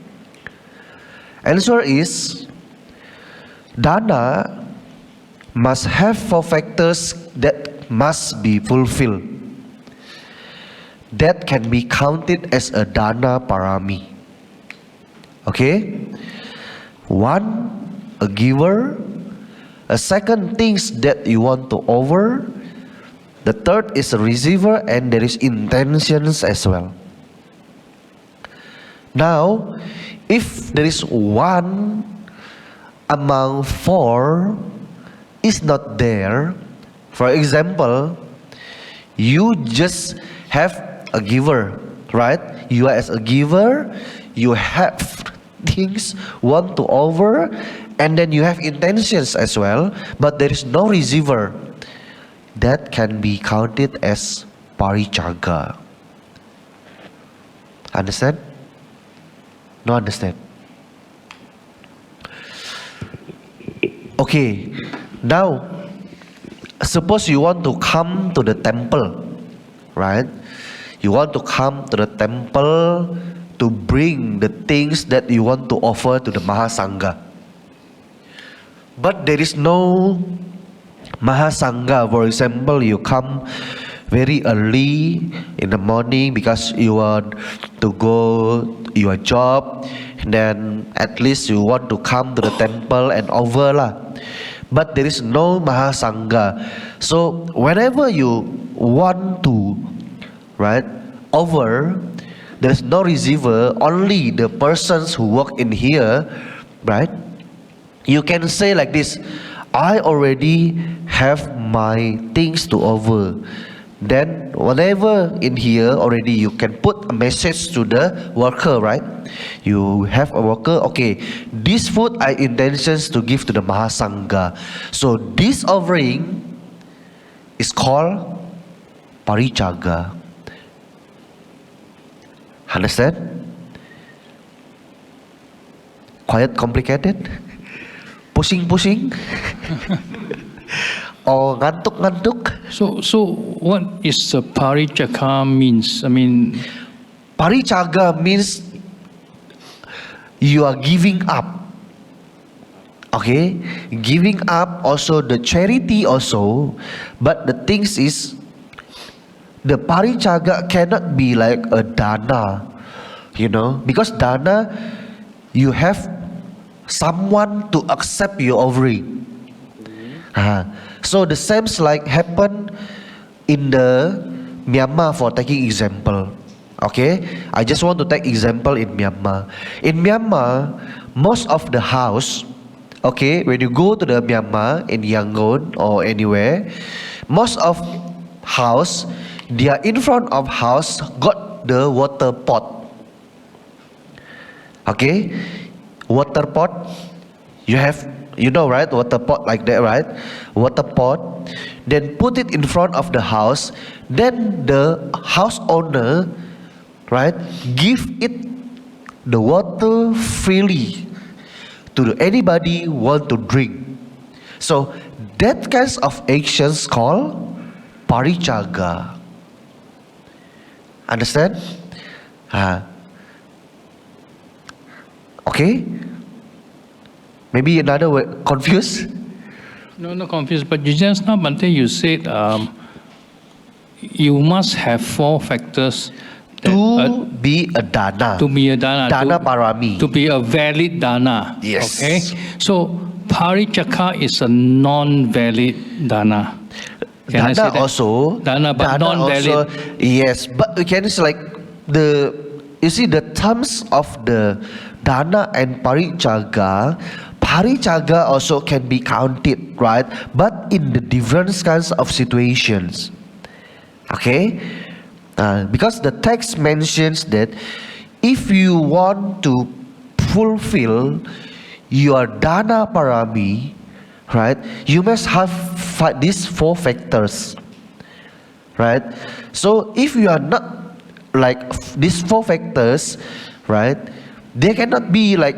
Answer is dana must have 4 factors that must be fulfilled. That can be counted as a dana parami. Okay? 1, a giver. A second, things that you want to offer. The third is a receiver, and there is intentions as well. Now, if there is one among 4 is not there, for example, you just have a giver, right? You are as a giver, you have things want to offer, and then you have intentions as well, but there is no receiver. That can be counted as paricaga. Understand? No understand? Okay, now suppose you want to come to the temple, right? You want to come to the temple to bring the things that you want to offer to the Mahasangha. But there is no Mahasangha. For example, you come very early in the morning because you want to go your job, and then at least you want to come to the temple and offer lah. But there is no Mahasangha. So whenever you want to, right, offer, there is no receiver, only the persons who work in here, right? You can say like this: I already have my things to offer. Then whatever in here already, you can put a message to the worker, right? You have a worker, okay, this food I intentions to give to the Mahasangha. So this offering is called paricaga. Understand? Quite complicated? Pusing-pusing? Or ngantuk-ngantuk? So what is paricaga means? I mean, Paricaga means you are giving up. Okay? Giving up also the charity also. But the things is, the paricaga cannot be like a dana. You know? Because dana, you have someone to accept your offering. So the same like happen in the Myanmar, for taking example. Okay, I just want to take example in Myanmar. In Myanmar, most of the house, okay, when you go to the Myanmar in Yangon or anywhere, most of house, they are in front of house got the water pot. Okay, water pot, you have, you know, right? Water pot like that, right? Water pot. Then put it in front of the house. Then the house owner, right, give it the water freely to anybody want to drink. So that kinds of actions called parijaga. Understand? Okay. Maybe another way, confused? No, not confused. But you just now, Bante, you said you must have 4 factors that, To be a dana. to be a dana. Dana to, parami. To be a valid dana. Yes. Okay. So parijaka is a non-valid dana. Can I say Dana that? also. Dana, but Dana non-valid. also, yes, but we can say like the, you see the terms of the dana and parijaga. Parijaga also can be counted, right? But in the different kinds of situations. Okay? Because the text mentions that if you want to fulfill your dana parami, right, you must have these 4 factors, right? So if you are not like these 4 factors, right, they cannot be like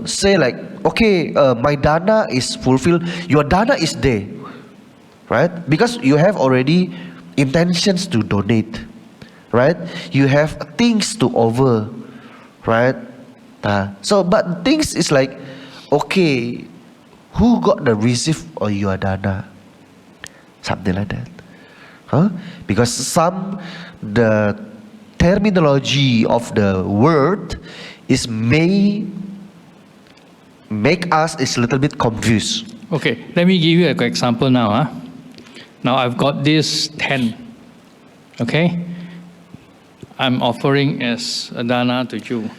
say like, okay, my dana is fulfilled, your dana is there, right? Because you have already intentions to donate, right? You have things to offer, right? So but things is like, okay, who got the receipt of your dana? Something like that. Because some the terminology of the word is may make us is a little bit confused. Okay, let me give you an example now. Now I've got this 10. Okay? I'm offering as a dana to you.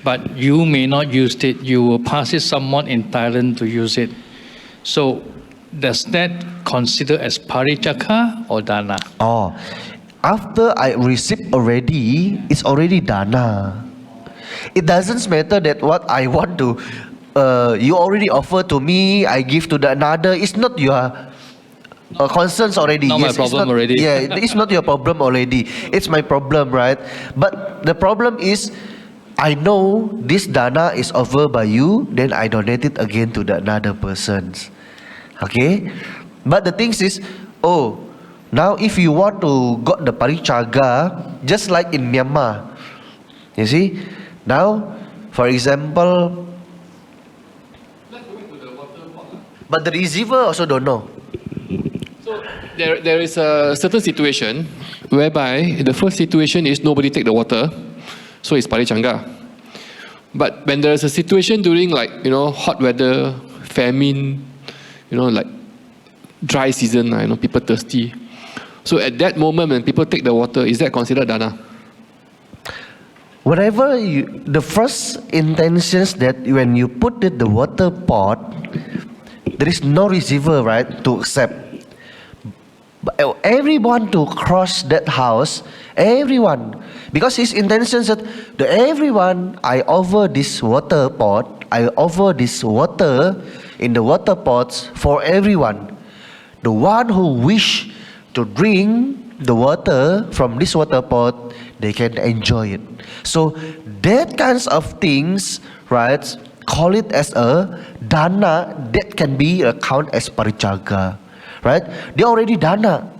But you may not use it. You will pass it someone in Thailand to use it. So does that consider as parijaka or dana? Oh, after I receive already, it's already dana. It doesn't matter that what I want to, you already offer to me, I give to the another. It's not your concerns already. Not my it's problem not, already. Yeah, it's not your problem already. It's my problem, right? But the problem is, I know this dana is offered by you, then I donate it again to the another persons. Okay? But the thing is, oh, now if you want to got the parijaga, just like in Myanmar, you see, now, for example, but the receiver also don't know. So there is a certain situation whereby the first situation is nobody take the water, so it's parichanga. But when there is a situation during like, hot weather, famine, like dry season, people thirsty. So at that moment when people take the water, is that considered dana? Whatever the first intentions that when you put it the water pot, there is no receiver, right, to accept. But everyone to cross that house, everyone, because his intentions that everyone, I offer this water pot, I offer this water in the water pots for everyone. The one who wish to drink the water from this water pot, they can enjoy it. So that kinds of things, right, call it as a dana, that can be count as parijaga, right? They already dana.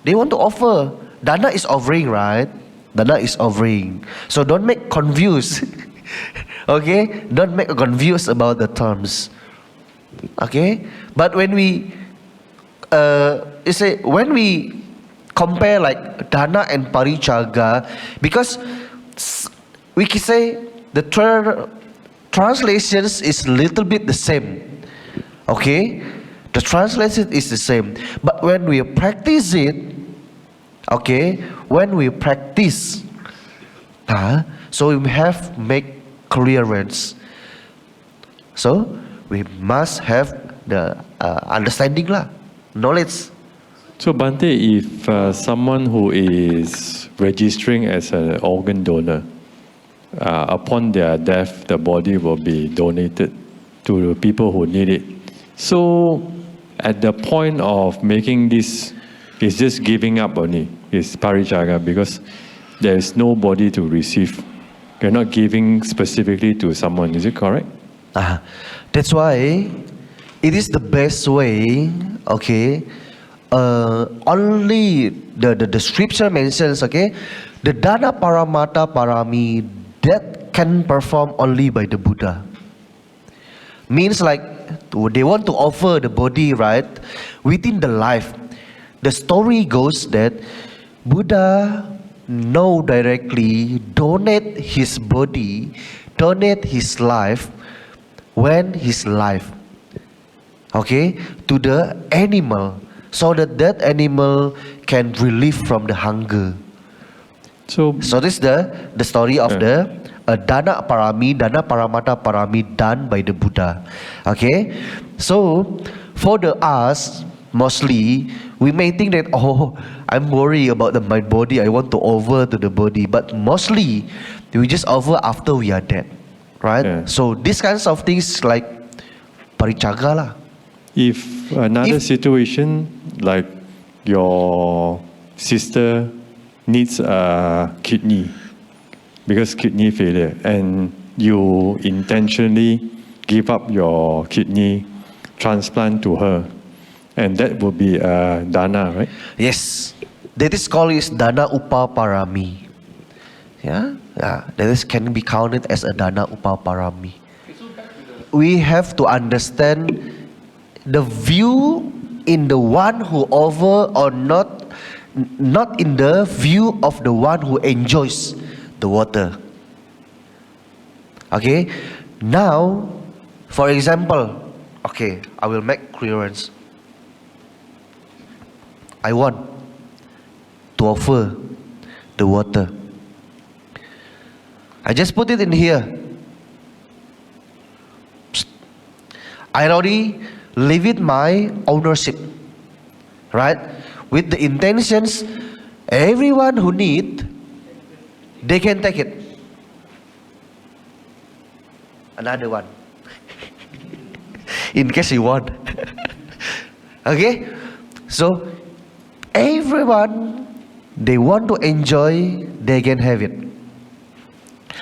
They want to offer. Dana is offering, right? Dana is offering. So don't make confused. Okay? Don't make confused about the terms. Okay? But when we when we compare like dana and parijaga, because we can say the translations is little bit the same. Okay, the translation is the same, but when we practice it, okay, when we practice, so we have make clearance. So we must have the understanding lah, knowledge. So Bante, if someone who is registering as an organ donor, upon their death, the body will be donated to the people who need it. So at the point of making this, it's just giving up only, it's parijaga, because there is no body to receive. You're not giving specifically to someone, is it correct? That's why it is the best way, okay. Only the scripture mentions, okay, the dana paramata parami that can perform only by the Buddha. Means like they want to offer the body, right, within the life. The story goes that Buddha know directly donate his body, donate his life when his life, okay, to the animal, so that that animal can relieve from the hunger. So this is the story of the dana parami, dana paramata parami done by the Buddha. Okay, so for the us mostly we may think that, oh, I'm worried about my body, I want to offer to the body, but mostly we just offer after we are dead, right? Yeah. So these kinds of things like parijaga lah. if another situation like your sister needs a kidney because kidney failure and you intentionally give up your kidney transplant to her, and that would be a dana, right? Yes, that is called is dana upaparami. Yeah, that is can be counted as a dana upaparami. We have to understand the view in the one who offer or not in the view of the one who enjoys the water. Okay, now for example, okay, I will make clearance. I want to offer the water. I just put it in here. I already leave it my ownership, right? With the intentions, everyone who need, they can take it. Another one, in case you want. Okay, so everyone they want to enjoy, they can have it.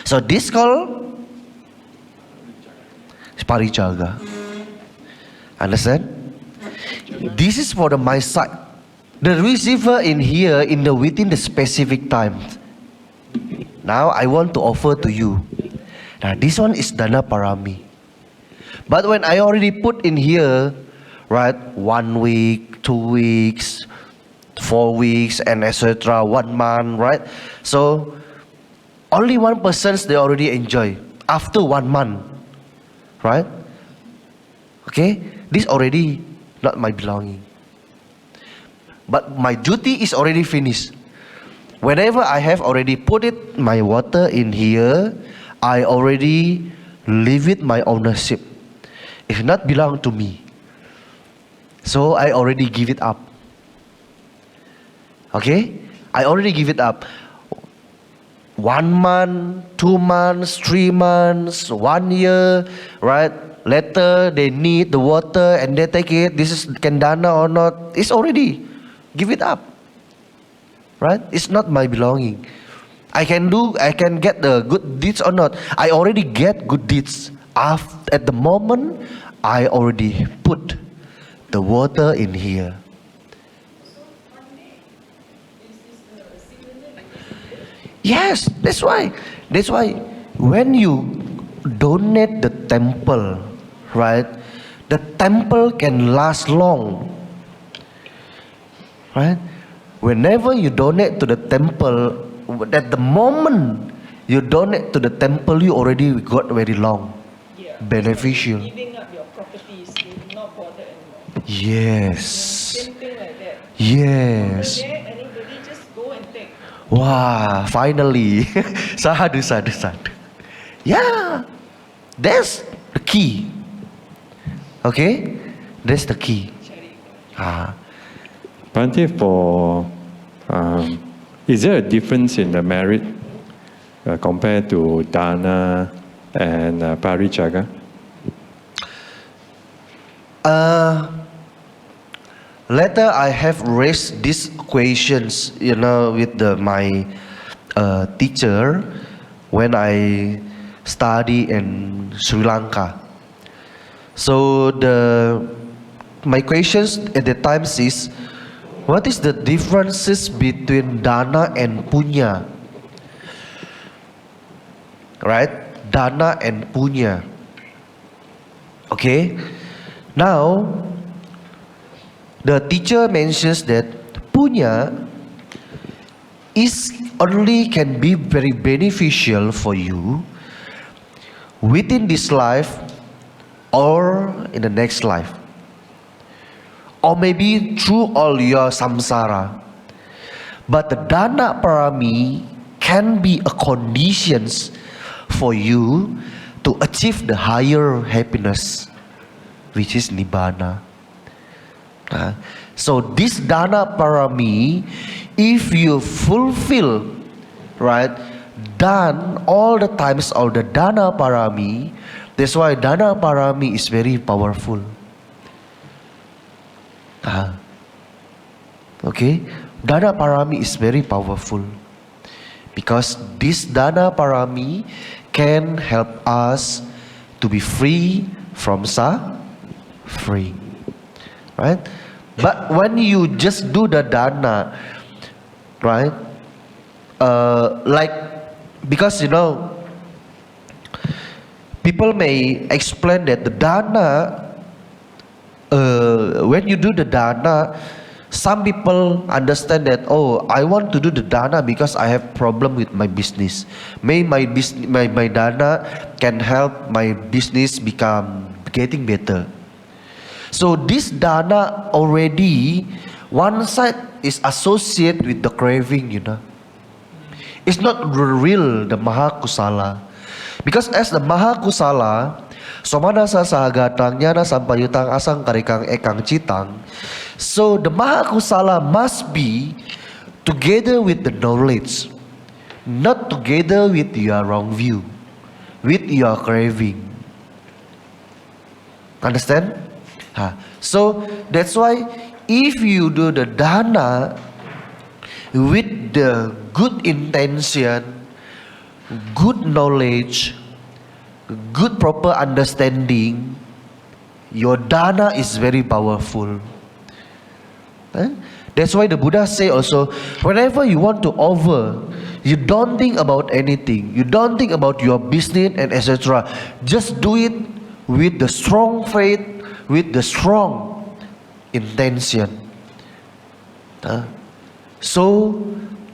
So this called parijaga. Understand? This is for the my side. The receiver in here in the within the specific time. Now I want to offer to you. Now this one is dana parami. But when I already put in here, right, 1 week, 2 weeks, 4 weeks, and etc., 1 month, right? So only 1 person they already enjoy after 1 month, right? Okay, this already not my belonging. But my duty is already finished. Whenever I have already put it my water in here, I already leave it my ownership. It not belong to me. So I already give it up. Okay, I already give it up. 1 month, 2 months, 3 months, 1 year, right? Later they need the water and they take it. This is can dana or not? It's already give it up, right? It's not my belonging. I can get the good deeds or not. I already get good deeds. At the moment, I already put the water in here. Yes, that's why. That's why when you donate the temple, right? The temple can last long, right? Whenever you donate to the temple, at the moment you donate to the temple, you already got very long. beneficial. Giving up your properties, they will not bother anymore. Yes. Same thing like that. Yes. There, anybody just go and take. Wow, finally. Sadhu, sadhu, sadhu. Yeah, that's the key. Okay? That's the key. Ah. Bhante, is there a difference in the merit compared to dana and parijaga? Later, I have raised these questions, with my teacher when I study in Sri Lanka. So my questions at the time is, what is the differences between dana and punya? Right? Dana and punya. Okay? Now, the teacher mentions that punya only can be very beneficial for you within this life or in the next life, or maybe through all your samsara. But the dana parami can be a conditions for you to achieve the higher happiness, which is nibbana. So this dana parami, if you fulfill, right, done all the times all the dana parami, that's why dana parami is very powerful. Okay, dana parami is very powerful because this dana parami can help us to be free from suffering, right? But when you just do the dana, right? Because people may explain that the dana, when you do the dana, some people understand that, oh, I want to do the dana because I have problem with my business. May my dana can help my business getting better. So this dana already, one side is associated with the craving, It's not real, the Mahakusala. Because as the Mahakusala, somanasa sahagatang nyana sampayutang asang karikang ekang citang. So the Mahakusala must be together with the knowledge, not together with your wrong view, with your craving. Understand? So that's why if you do the dana with the good intention, good knowledge, good proper understanding, your dana is very powerful. That's why the Buddha say also, whenever you want to offer, you don't think about anything, you don't think about your business and etc. Just do it with the strong faith, with the strong intention. So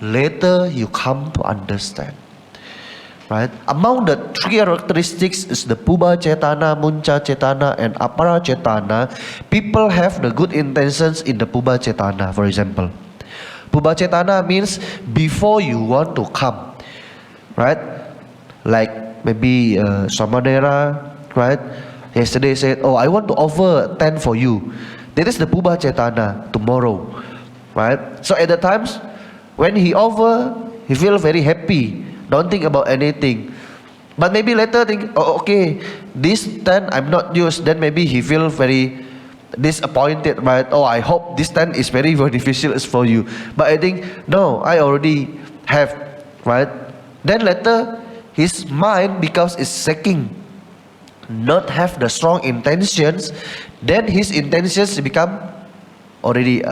later you come to understand. Right? Among the three characteristics is the Puba Cetana, Munca Cetana, and Apara Cetana. People have the good intentions in the Puba Cetana, for example. Puba Cetana means before you want to come, right? Like maybe Samanera, right? Yesterday said, oh, I want to offer 10 for you. That is the Puba Cetana tomorrow, right? So at the times when he offer, he feel very happy. Don't think about anything. But maybe later think, oh, okay, this 10 I'm not used. Then maybe he feel very disappointed, right? Oh, I hope this 10 is very beneficial for you. But I think, no, I already have, right? Then later, his mind becomes is shaking. Not have the strong intentions. Then his intentions become already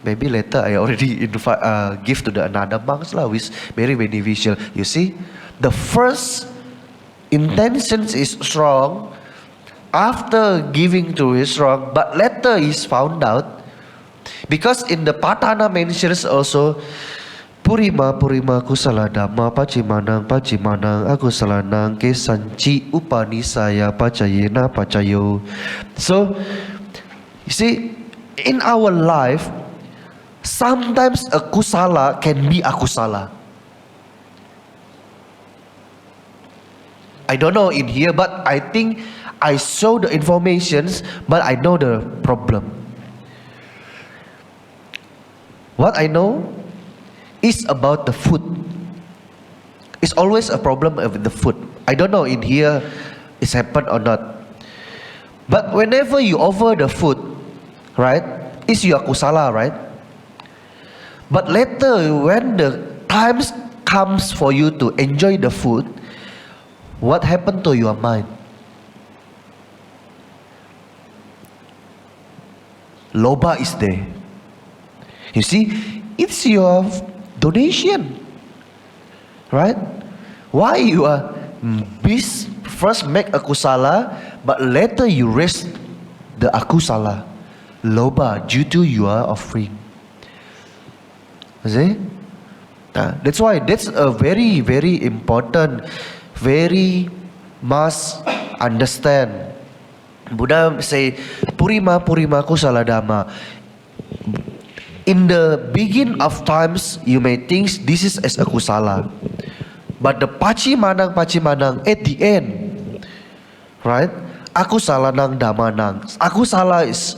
maybe later I already give to the another monks lah, which very beneficial. You see, the first intentions is strong after giving to is strong, but later is found out because in the Patana mentions also Purima purima kusala dhamma pacimanang aku salanang kesanci upani saya pacayena pacayo. So you see, in our life sometimes a kusala can be akusala. I don't know in here, but I think I saw the informations, but I know the problem. What I know is about the food. It's always a problem with the food. I don't know in here it's happened or not. But whenever you offer the food, right, it's your kusala, right? But later when the times comes for you to enjoy the food, what happened to your mind? Loba is there. You see, it's your donation, right? Why you are first make a kusala, but later you raise the akusala, loba, due to your offering. See? That's why that's a very, very important, very must understand. Buddha say, Purima Purima Kusala Dhamma. In the beginning of times, you may think this is as a kusala. But the pacimanang at the end, right? Akusala nang damanang. Akusala is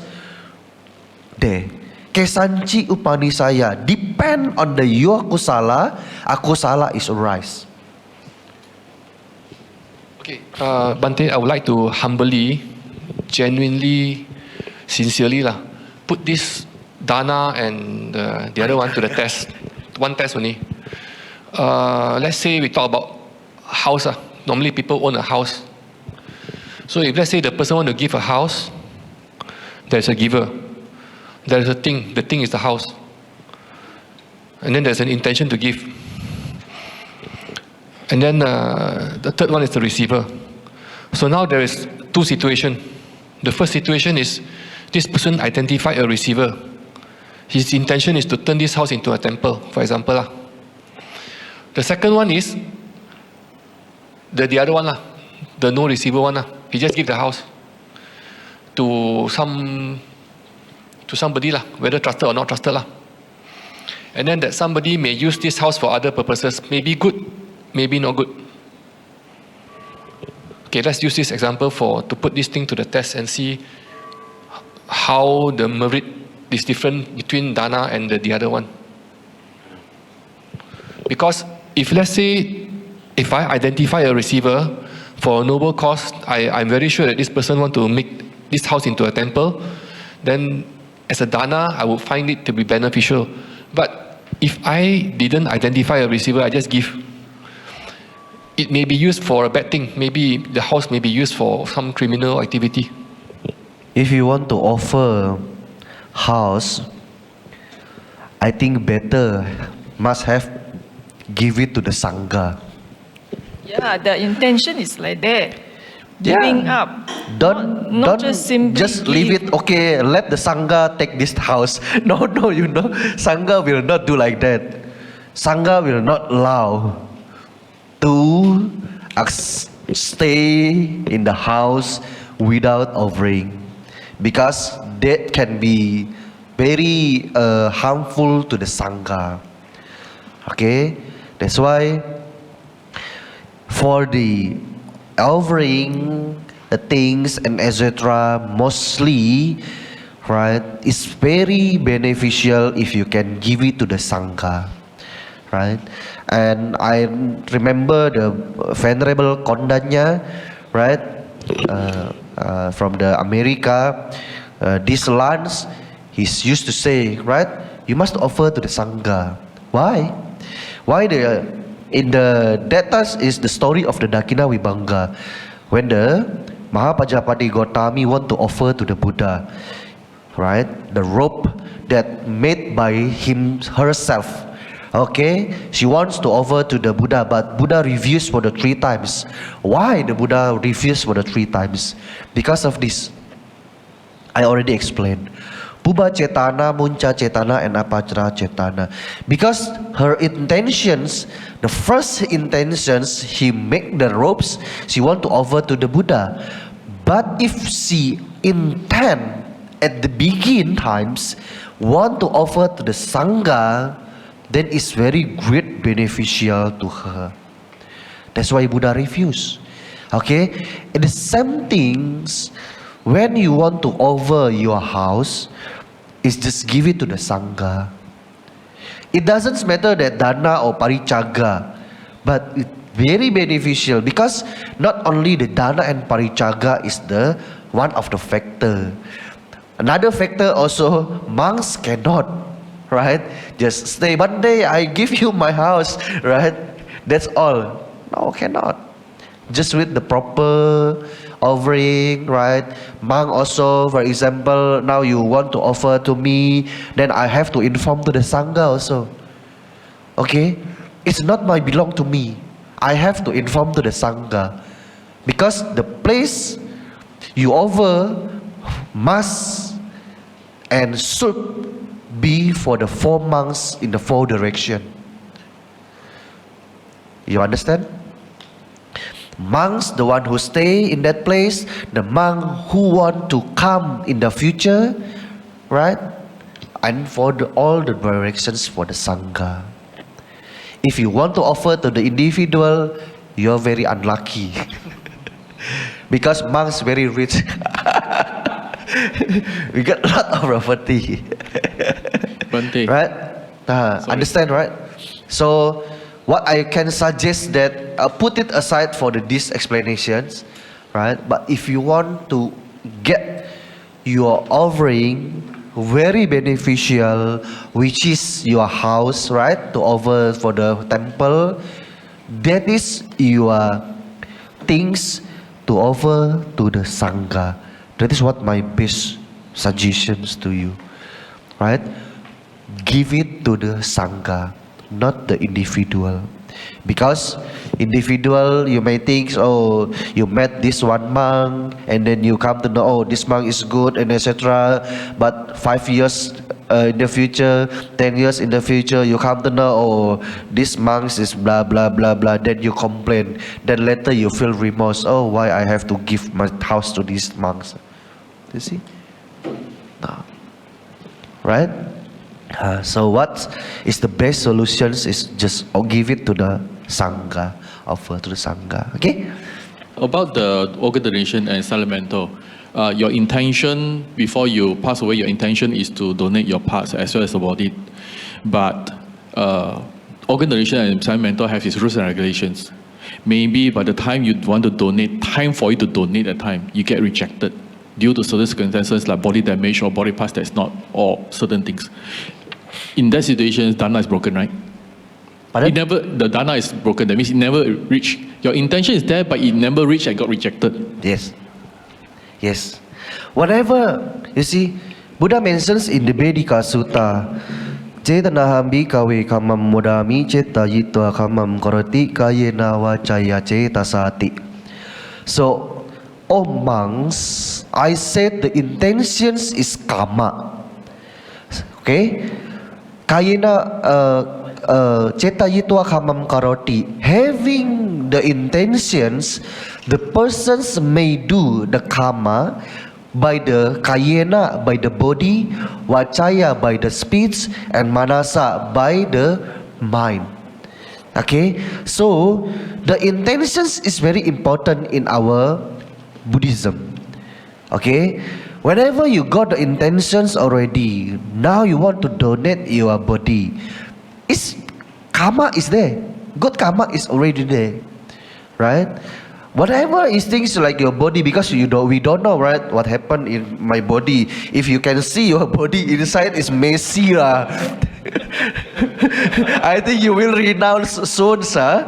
there. Kesanci upani saya. Depend on the your kusala, akusala is arise. Okay, Bante, I would like to humbly, genuinely, sincerely put this dana and the other one to the test. One test only. Let's say we talk about house. Normally people own a house. So if let's say the person want to give a house, there's a giver. There's a thing. The thing is the house. And then there's an intention to give. And then the third one is the receiver. So now there is two situations. The first situation is this person identified a receiver. His intention is to turn this house into a temple, for example. The second one is the other one, the no receiver one. He just give the house to somebody, whether trusted or not trusted. And then that somebody may use this house for other purposes, maybe good, maybe not good. Okay, let's use this example to put this thing to the test and see how the merit is different between dana and the other one. Because if let's say, if I identify a receiver for a noble cause, I'm very sure that this person want to make this house into a temple, then as a dana, I would find it to be beneficial. But if I didn't identify a receiver, I just give. It may be used for a bad thing. Maybe the house may be used for some criminal activity. If you want to offer house, I think better must have give it to the sangha. Yeah, the intention is like that. Giving up. Not just simply just leave give. it. Okay, let the sangha take this house. No, sangha will not do like that. Sangha will not allow to stay in the house without offering, because that can be very harmful to the sangha. Okay, that's why for the offering the things and etc. mostly, right, it's very beneficial if you can give it to the sangha, right? And I remember the Venerable Kondanya, right, from the America, this lands, he's used to say, right, you must offer to the sangha. Why? In the that is the story of the Dakina Vibhanga, when the Mahapajapati Gautami want to offer to the Buddha, right, the rope that made by herself. Okay, she wants to offer to the Buddha, but Buddha refused for the 3 times. Why the Buddha refused for the 3 times? Because of this. I already explained. Puba Cetana, Munca Cetana, and Apachara Cetana. Because her intentions, the first intentions, he make the robes, she want to offer to the Buddha. But if she intend at the begin times, want to offer to the Sangha, then it's very great beneficial to her. That's why Buddha refused. Okay? And the same things, when you want to offer your house, is just give it to the Sangha. It doesn't matter that Dana or Paricaga, but it's very beneficial because not only the Dana and Paricaga is the one of the factor. Another factor also, monks cannot, right? Just stay one day, I give you my house, right? That's all. No, cannot. Just with the proper offering, right? Monk also, for example, now you want to offer to me, then I have to inform to the Sangha also. Okay? It's not my belong to me. I have to inform to the Sangha. Because the place you offer must and should be for the 4 monks in the 4 direction. You understand? Monks, the one who stay in that place, the monk who want to come in the future, right? And for all the directions for the Sangha. If you want to offer to the individual, you're very unlucky. Because monks very rich. We got a lot of property. Bante. Right? Understand, right? So, what I can suggest that put it aside for these explanations, right? But if you want to get your offering very beneficial, which is your house, right? To offer for the temple, that is your things to offer to the Sangha. That is what my best suggestions to you, right? Give it to the Sangha, not the individual. Because individual, you may think, oh, you met this one monk and then you come to know, oh, this monk is good and etc. But 5 years in the future, 10 years in the future, you come to know, oh, this monk is blah blah blah blah. Then you complain. Then later you feel remorse. Oh, why I have to give my house to these monks? You see? No. Right? So what is the best solutions is just give it to the Sangha, offer to the Sangha. Okay? About the organ donation and sacramental, your intention before you pass away, your intention is to donate your parts as well as the body. But organ donation and sacramental have its rules and regulations. Maybe by the time you want to donate, time for you to donate at time, you get rejected due to certain circumstances like body damage or body parts that's not, or certain things. In that situation, Dana is broken, right? Pardon? The Dana is broken. That means it never reached. Your intention is there, but it never reached and got rejected. Yes. Yes. Whatever, you see, Buddha mentions in the Vedika Sutta, Cetanahambi kawe kamam mudami ceta yitwa kamam koroti kayena wacaya ceta sati. So, oh monks, I said the intentions is kama. Okay? Kayena ceta yitwa kamam karoti. Having the intentions, the persons may do the karma by the kayena, by the body, wacaya by the speech, and manasa by the mind. Okay? So, the intentions is very important in our Buddhism. Okay? Whenever you got the intentions already, now you want to donate your body. Karma is there. Good karma is already there. Right? Whatever is things like your body, because we don't know, right, what happened in my body. If you can see your body inside is messy lah. I think you will renounce soon, sir.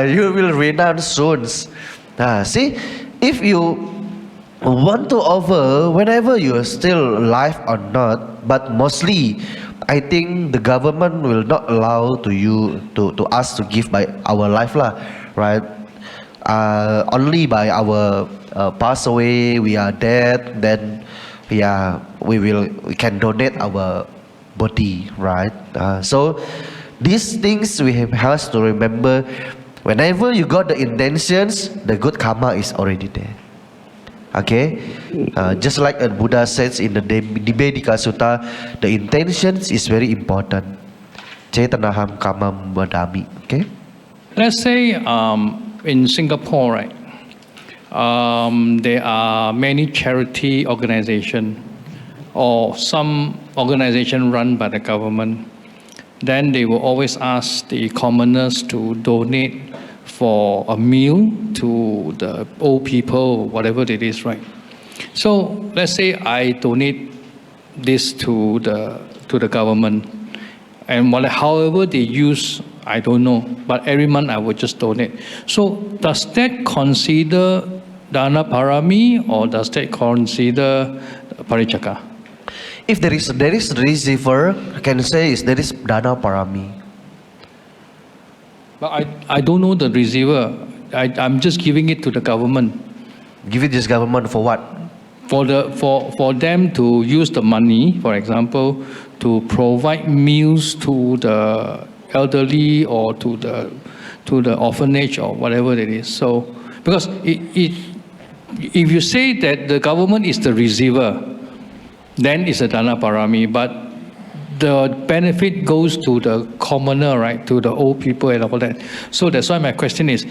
You will renounce soon. See, if you want to offer whenever you are still alive or not, but mostly I think the government will not allow to us to give by our life lah, right? Only by our pass away, we are dead, then yeah, we can donate our body, right? So these things we have to remember. Whenever you got the intentions, the good karma is already there. Okay, just like Buddha says in the Nibbedika Sutta, the intentions is very important. Cetanaham kamam vadami. Okay. Let's say in Singapore, right, there are many charity organizations or some organization run by the government. Then they will always ask the commoners to donate for a meal to the old people, whatever it is, right? So let's say I donate this to the government, and however they use, I don't know, but every month I would just donate. So does that consider dana parami or does that consider parijaka? If there is receiver, I can say is there is dana parami. But I don't know the receiver. I'm just giving it to the government. Give it this government for what? For them to use the money, for example, to provide meals to the elderly or to the orphanage or whatever it is. So because if you say that the government is the receiver, then it's a dana parami. But the benefit goes to the commoner, right? To the old people and all that. So that's why my question is: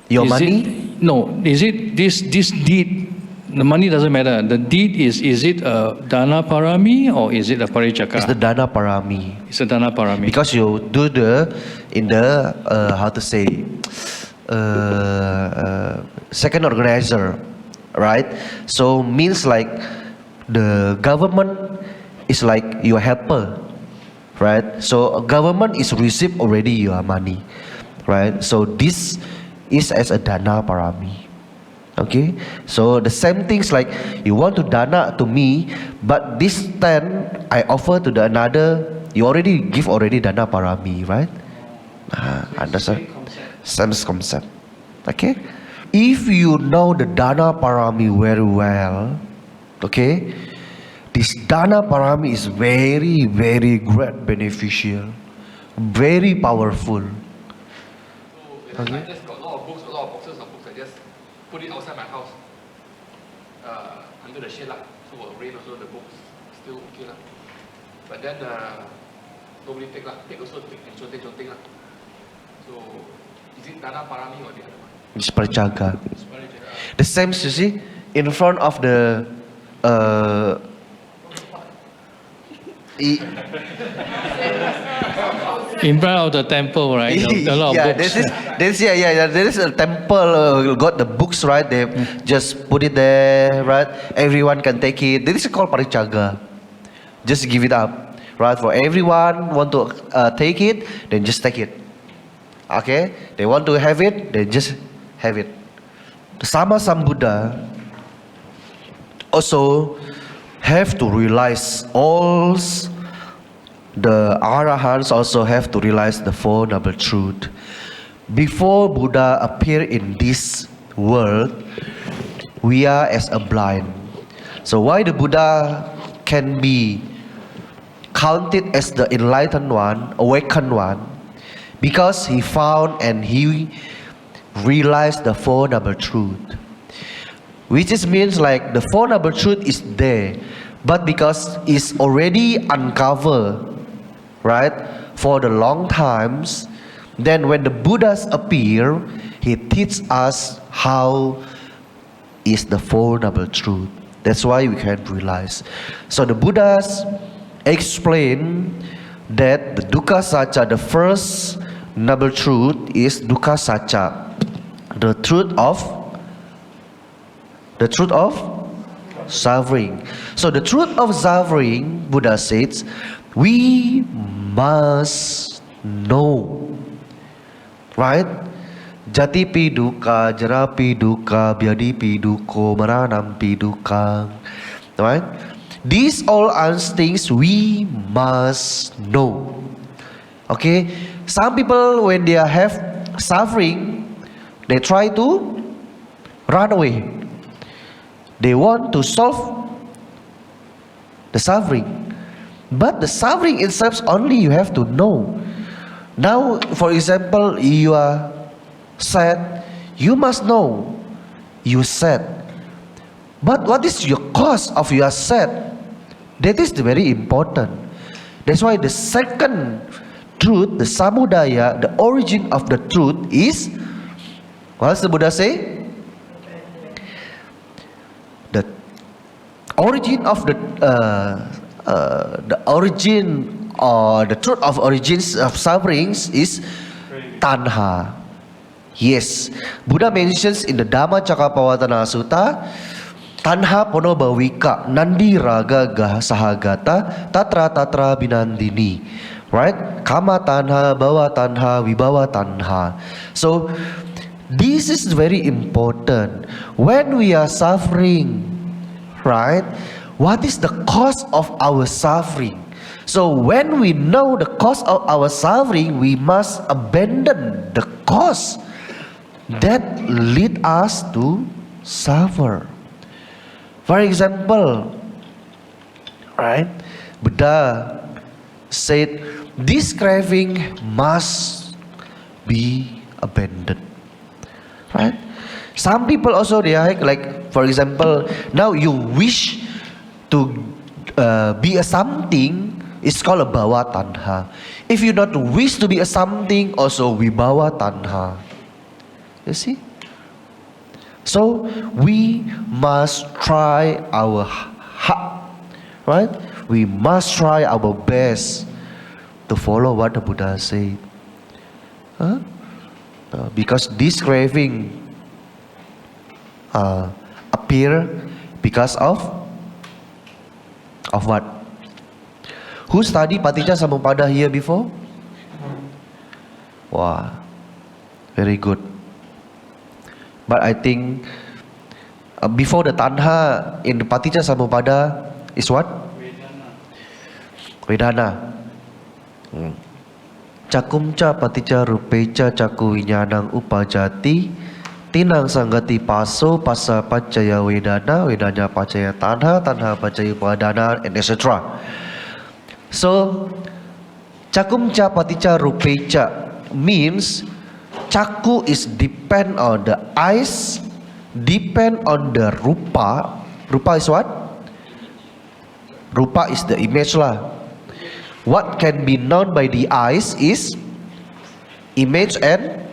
Your is money? Is it this deed? The money doesn't matter. The deed is it a dana parami or is it a parijaka? It's the dana parami. It's a dana parami. Because you do how to say, second organizer, right? So means like the government is like your helper, right? So government is receive already your money, right? So this is as a dana parami. Okay, so the same things like you want to dana to me, but this 10 I offer to the another, you already give dana parami, right? Understand? Same concept. Okay, if you know the dana parami very well, okay, this dana parami is very, very great beneficial, very powerful. Okay. I just got a lot of boxes of books. I just put it outside my house, under the shade lah. So will rain also, the books still okay lah. But then nobody take lah. Take also take and conting lah. So is it dana parami or the other one? It's parijaka. The same, you see, in front of the In front of the temple, right? A lot of books. There is a temple, got the books, right? They just put it there, right? Everyone can take it. This is called parijaga. Just give it up, right? For everyone want to take it, then just take it. Okay? They want to have it, then just have it. The Sama Sambuddha also have to realize all the Arahants also have to realize the Four Noble Truths. Before Buddha appeared in this world, we are as a blind. So why the Buddha can be counted as the enlightened one, awakened one? Because he found and he realized the Four Noble Truths. Which just means like the Four Noble Truths is there, but because it's already uncovered, right, for the long times, then when the Buddhas appear, he teaches us how is the Four Noble Truths. That's why we can realize. So the Buddhas explain that the Dukkha Sacca, the first Noble Truth is Dukkha Sacca, the truth of suffering. So the truth of suffering, Buddha says, we must know, right? Jati pi dukkha, jara pi dukkha, vyadi pi dukkha, maranam pi dukkha, right? These all are things we must know. Okay, some people when they have suffering, they try to run away. They want to solve the suffering. But the suffering itself only you have to know. Now, for example, you are sad, you must know you sad. But what is your cause of your sad? That is very important. That's why the second truth, the samudaya, the origin of the truth is, what does the Buddha say? The origin of the origin or the truth of origins of sufferings is tanha. Yes, Buddha mentions in the Dhammacakkappavattana Sutta, tanha ponobhavika nandi raga gah sahagata tatra binandini. Right? Kama tanha, bhava tanha, vibhava tanha. So this is very important. When we are suffering, right? What is the cause of our suffering? So when we know the cause of our suffering, we must abandon the cause that lead us to suffer. For example, right? Buddha said this craving must be abandoned. Right? Some people also they are like, for example, now you wish to be a something, it's called a bhava tanha. If you not wish to be a something, also vibhava tanha. You see? So we must try our heart, right? We must try our best to follow what the Buddha said. Because this craving appear because of what? Who studied Paticca Samuppada here before? Wow, very good. But I think before the tanha in the Paticca Samuppada is what? Vedana. Cakumca paticca rupeca caku vinyanang upajati tinang sanggati paso pasa pacaya vedana vedana pacaya tanha tanha pacaya upadana and etc. So cakumca paticca rupeca means caku is depend on the eyes, depend on the rupa. Rupa is what? Rupa is the image lah. What can be known by the eyes is image and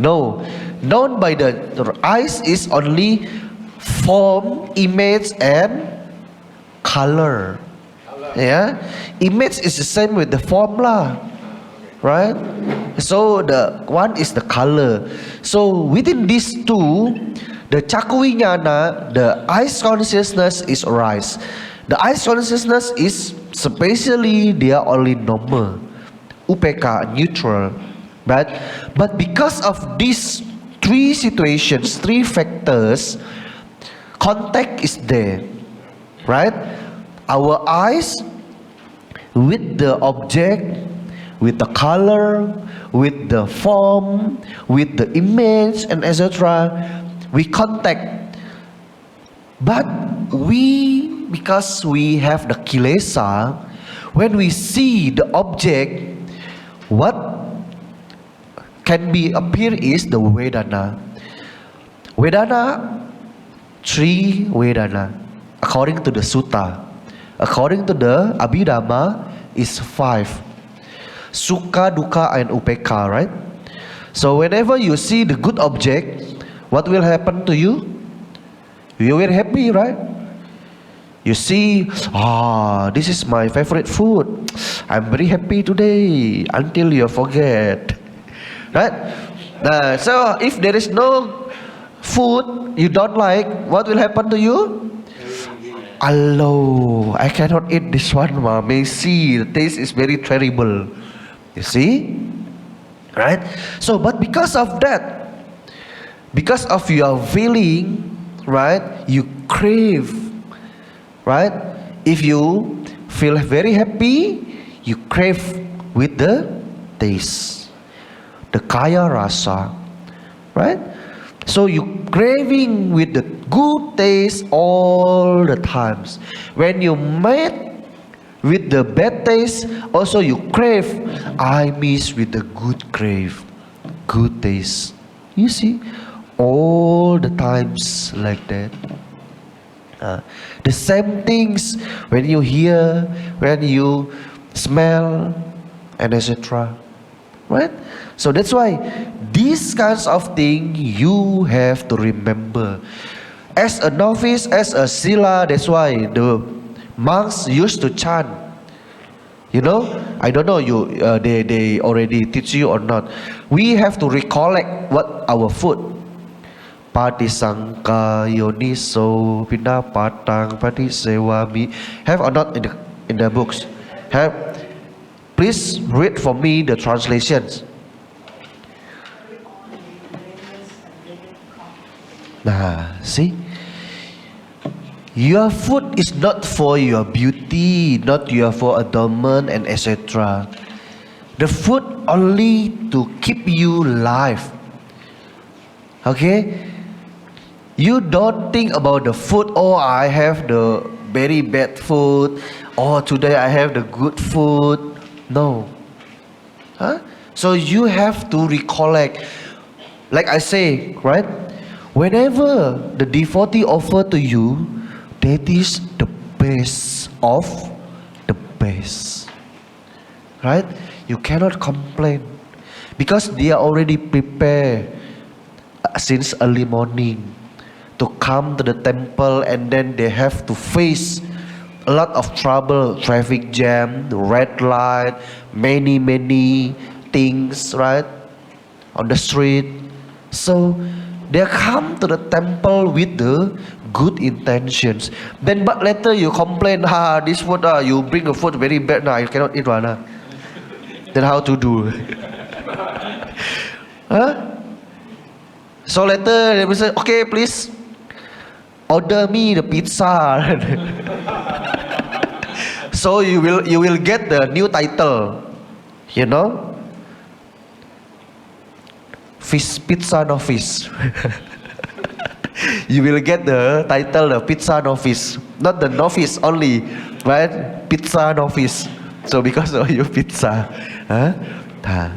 no, known by the eyes is only form, image and color. Yeah, image is the same with the form lah, right? So the one is the color. So within these two, the caku vinyana, the eyes consciousness is arise. The eyes consciousness is spatially they are only normal, upeka neutral, right? But because of these three situations, three factors, contact is there, right? Our eyes with the object, with the color, with the form, with the image and etc. We contact, but because we have the kilesa, when we see the object, what can be appear is the vedana. Vedana, three vedana, according to the sutta. According to the Abhidhamma, is 5. Sukha, dukkha, and upekha, right? So whenever you see the good object, what will happen to you? You will happy, right? You see, this is my favorite food. I'm very happy today until you forget, right? So if there is no food you don't like, what will happen to you? Hello, I cannot eat this one, mommy. See, the taste is very terrible. You see, right? So, but because of that, because of your feeling, right, you crave, right? If you feel very happy, you crave with the taste, the kaya rasa, right? So you craving with the good taste all the times. When you met with the bad taste, also you crave. I miss with the good taste. You see, all the times like that. The same things when you hear, when you smell, and etc. Right? So that's why these kinds of things you have to remember. As a novice, as a sila, that's why the monks used to chant. You know, I don't know they already teach you or not. We have to recollect what our food. Patisangka yoniso pinapatang patisewami. Have or not in the books? Have. Please read for me the translations. Nah, see? Your food is not for your beauty, not for adornment and etc. The food only to keep you alive. Okay? You don't think about the food, oh, I have the very bad food, oh, today I have the good food. No. So you have to recollect. Like I say, right? Whenever the devotee offer to you, that is the best of the best. Right? You cannot complain. Because they are already prepared since early morning to come to the temple, and then they have to face a lot of trouble, traffic jam, red light, many things, right, on the street. So they come to the temple with the good intentions. Then but later you complain, this food, you bring a food very bad, I cannot eat one. Then how to do? So later they will say, okay, please order me the pizza. So you will get the new title, you know, fish pizza novice. You will get the title, the pizza novice, not the novice only, right? Pizza novice. So because of your pizza,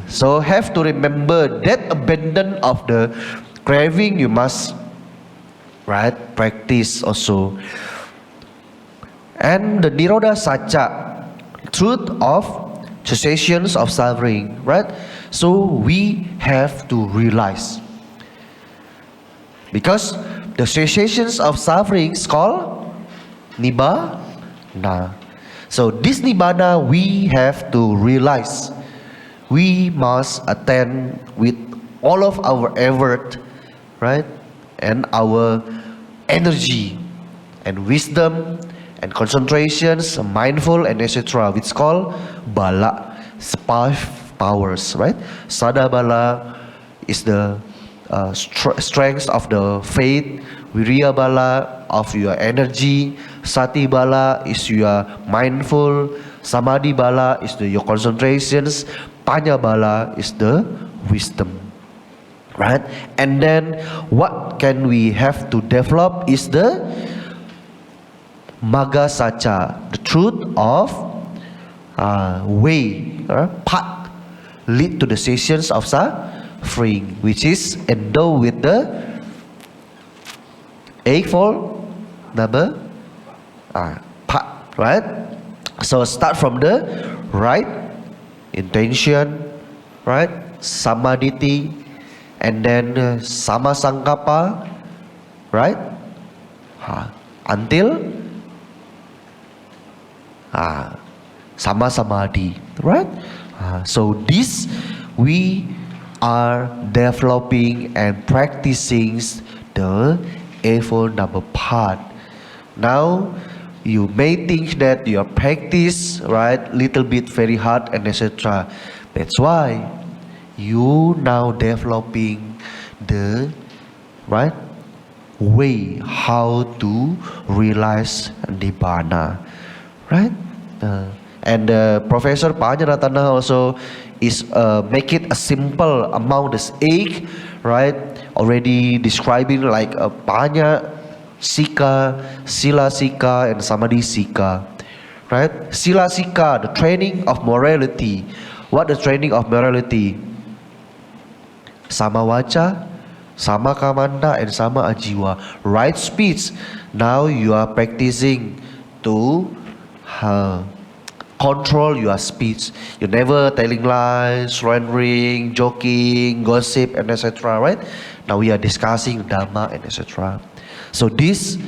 so have to remember that abandon of the craving you must, right, practice also. And the Nirodha Satya, truth of cessations of suffering, right? So we have to realize, because the cessations of suffering is called Nibbana. So this Nibbana we have to realize. We must attend with all of our effort, right? And our energy and wisdom and concentrations, mindful and etc. It's called Bala, 5 powers, right? Sada Bala is the strength of the faith. Viriya Bala of your energy. Sati Bala is your mindful. Samadhi Bala is your concentrations. Panya Bala is the wisdom. Right? And then what can we have to develop is the Magga Satya, the truth of way, path, lead to the cessations of suffering, which is endowed with the eightfold number path, right? So start from the right intention, right? Samadhi, and then Sama Sankappa, right? Until Sama Samadhi, right? So this we are developing and practicing the eightfold number path. Now you may think that your practice, right, little bit very hard and etc. That's why you now developing the right way how to realize Nibbana, right? And Professor Panyaratana also is make it a simple among this 8, right? already describing like a Panya Sika, Sila Sika, and Samadhi Sika. Right? Sila Sika, the training of morality. What the training of morality? Sama Wacha, Sama Kamanda, and Sama Ajiwa. Right speech. Now you are practicing to control your speech. You never telling lies, slandering, joking, gossip, and etc. Right? Now we are discussing Dhamma and etc. So this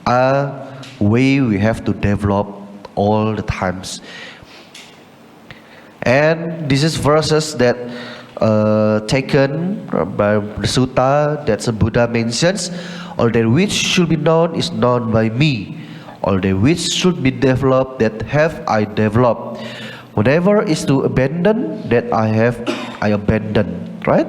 are way we have to develop all the times. And this is verses that taken by the sutta that the Buddha mentions. All that which should be known is known by me. All that which should be developed, that have I developed. Whatever is to abandon, that I abandon. Right?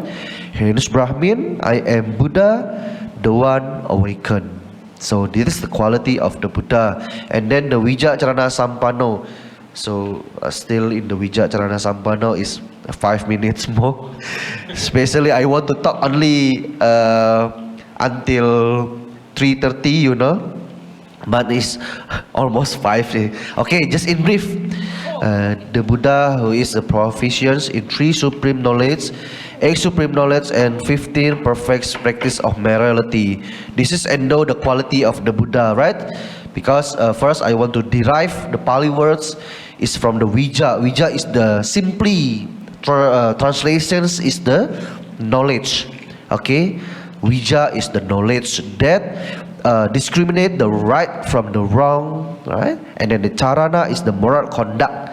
Hence Brahmin, I am Buddha, the one awakened. So this is the quality of the Buddha. And then the Vijacarana Sampano. So still in the Vijacarana Sampano is 5 minutes more. Especially I want to talk only until 3:30, you know. But it's almost 5. Okay, just in brief. The Buddha who is a proficient in 3 supreme knowledge, 8 supreme knowledge, and 15 perfect practice of morality. This is endowed the quality of the Buddha, right? Because first I want to derive the Pali words is from the Vija. Vija is the simply translations is the knowledge. Okay, Vija is the knowledge that discriminate the right from the wrong, right? And then the Charana is the moral conduct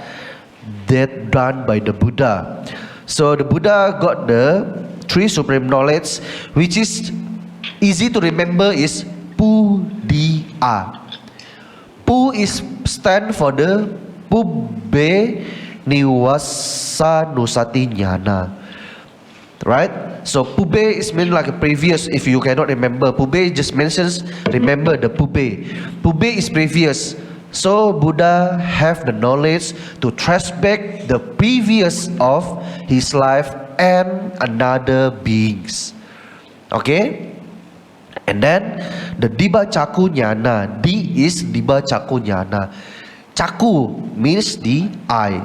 that done by the Buddha. So the Buddha got the 3 supreme knowledge, which is easy to remember is Pu-di-a. Pu is stand for the Pubbe Niwasa Nusati Jnana. Right? So Pubbe is mean like a previous. If you cannot remember, Pubbe just mentions remember the Pubbe. Pubbe is previous. So Buddha have the knowledge to trace back the previous of his life and another beings. Okay? And then the Diba Caku Jnana. D is Diba Caku Jnana. Caku means the eye.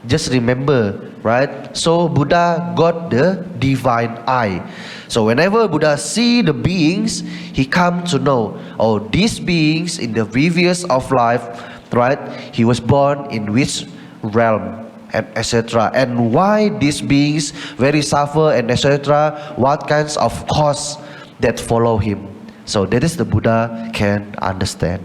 Just remember, right? So Buddha got the divine eye. So whenever Buddha see the beings, he come to know, oh, these beings in the previous of life, right? He was born in which realm, and etc. And why these beings very suffer, and etc. What kinds of cause that follow him. So that is the Buddha can understand.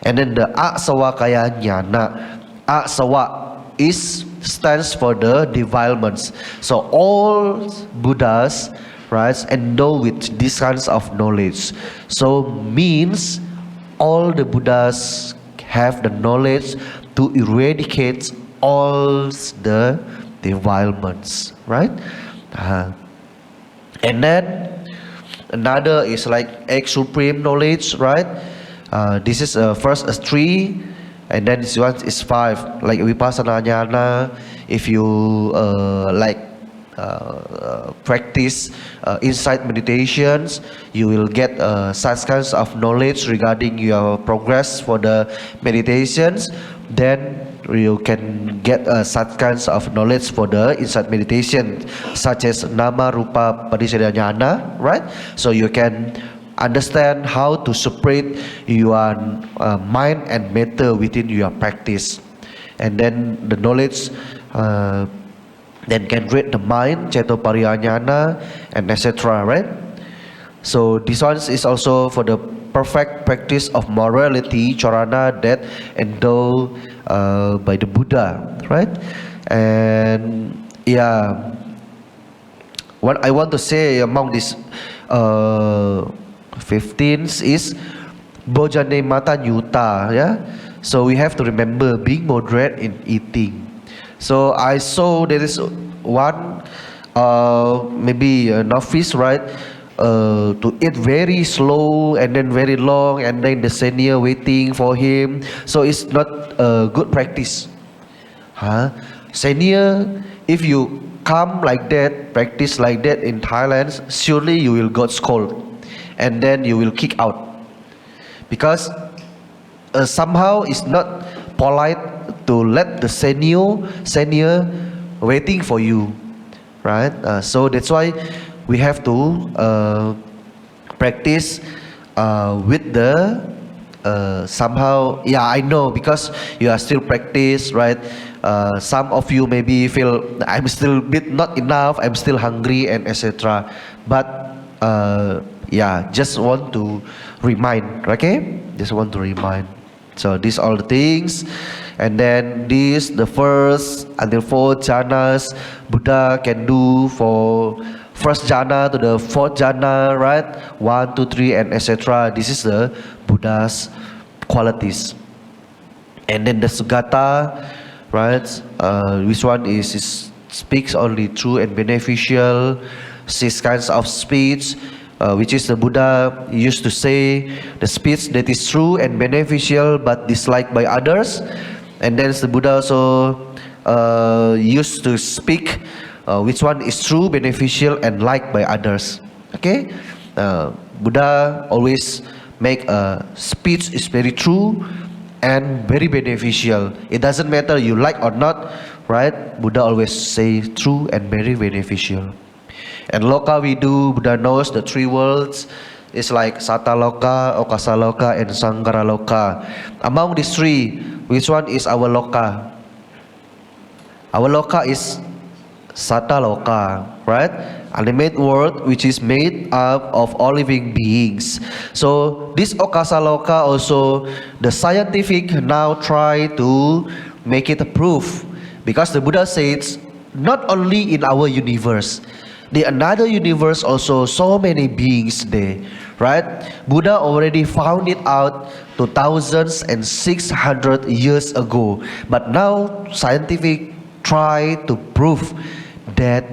And then the Asawakaya Jnana. Asawa is stands for the defilements. So all Buddhas, right, endow with these kinds of knowledge. So means all the Buddhas have the knowledge to eradicate all the defilements, right? And then another is like 8 supreme knowledge, right? This is first as 3. And then this one is 5, like Vipassana Jnana. If you practice insight meditations, you will get such kinds of knowledge regarding your progress for the meditations. Then you can get such kinds of knowledge for the insight meditation, such as Nama Rupa Paricceda Jnana, right? So you can understand how to separate your mind and matter within your practice. And then the knowledge then can read the mind, Cetoparianyana, and etc. Right? So this one is also for the perfect practice of morality, Charana, that endowed by the Buddha. Right? And yeah, what I want to say among these 15th is Bojane Mata Nyuta. Yeah, so we have to remember being moderate in eating. So I saw there is one maybe a novice, right, to eat very slow and then very long, and then the senior waiting for him. So it's not a good practice. Senior, if you come like that, practice like that in Thailand, surely you will got scolded, and then you will kick out, because somehow it's not polite to let the senior waiting for you, right? So that's why we have to practice with the somehow. Yeah, I know, because you are still practice, right? Some of you maybe feel I'm still bit not enough, I'm still hungry, and etc. But yeah, just want to remind, okay? Just want to remind. So these are the things, and then this the first until fourth jhanas Buddha can do for first jhana to the fourth jhana, right? 1, 2, 3, and etc. This is the Buddha's qualities. And then the Sugata, right? Which one is speaks only true and beneficial. 6 kinds of speech, which is the Buddha used to say the speech that is true and beneficial but disliked by others. And then the Buddha also used to speak which one is true, beneficial, and liked by others. Okay, Buddha always make a speech is very true and very beneficial. It doesn't matter you like or not, right? Buddha always say true and very beneficial. And loka we do, Buddha knows the 3 worlds. It's like Sataloka, Okasaloka, and Sankaraloka. Among these 3, which one is our loka? Our loka is Sataloka, right? Ultimate world which is made up of all living beings. So this Okasaloka also, the scientific now try to make it a proof, because the Buddha says not only in our universe, the another universe also so many beings there, right? Buddha already found it out 2,600 years ago, but now scientific try to prove that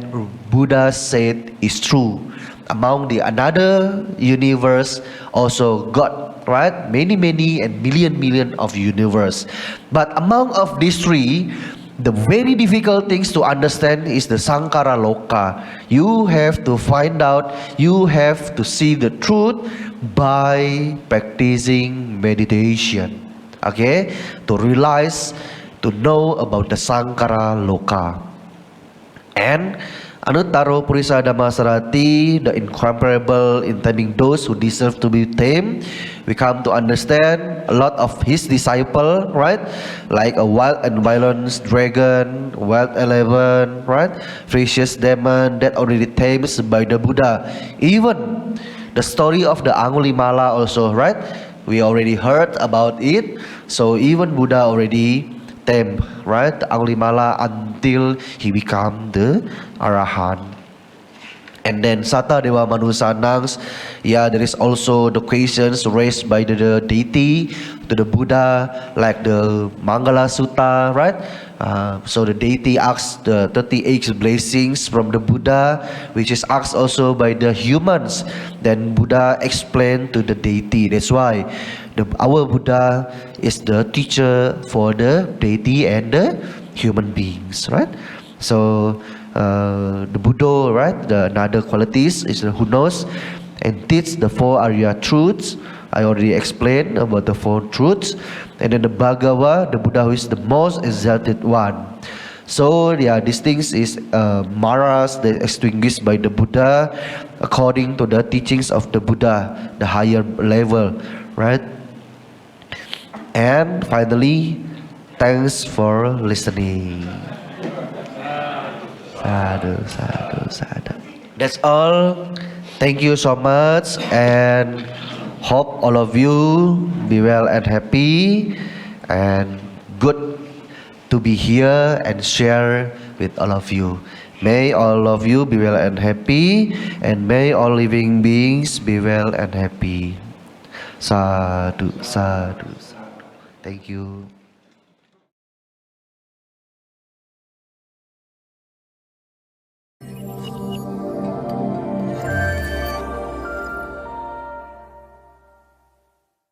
Buddha said is true. Among the another universe also God, right? Many and million of universe. But among of these 3, the very difficult things to understand is the Sankara Loka. You have to find out, you have to see the truth by practicing meditation. Okay? To realize, to know about the Sankara Loka. And Anuttaro Purisa Dhammasarati, the incomparable in taming those who deserve to be tamed. We come to understand a lot of his disciple, right? Like a wild and violent dragon, wild elephant, right? Vicious demon that already tamed by the Buddha. Even the story of the Angulimala also, right? We already heard about it. So even Buddha already tamed, right? The Angulimala until he become the Arahant. And then Sata Dewa Manusanangs, yeah, there is also the questions raised by the deity to the Buddha, like the Mangala Sutta, right? So the deity asks the 38 blessings from the Buddha, which is asked also by the humans. Then Buddha explained to the deity. That's why our Buddha is the teacher for the deity and the human beings, right? So the Buddha, right? The another qualities is who knows and teach the 4 Arya truths. I already explained about the 4 truths. And then the Bhagava, the Buddha who is the most exalted one. So yeah, these things is maras that extinguished by the Buddha according to the teachings of the Buddha, the higher level, right? And finally, thanks for listening. Sadhu, sadhu, sadhu. That's all. Thank you so much, and hope all of you be well and happy, and good to be here and share with all of you. May all of you be well and happy, and may all living beings be well and happy. Sadhu, sadhu, sadhu. Thank you.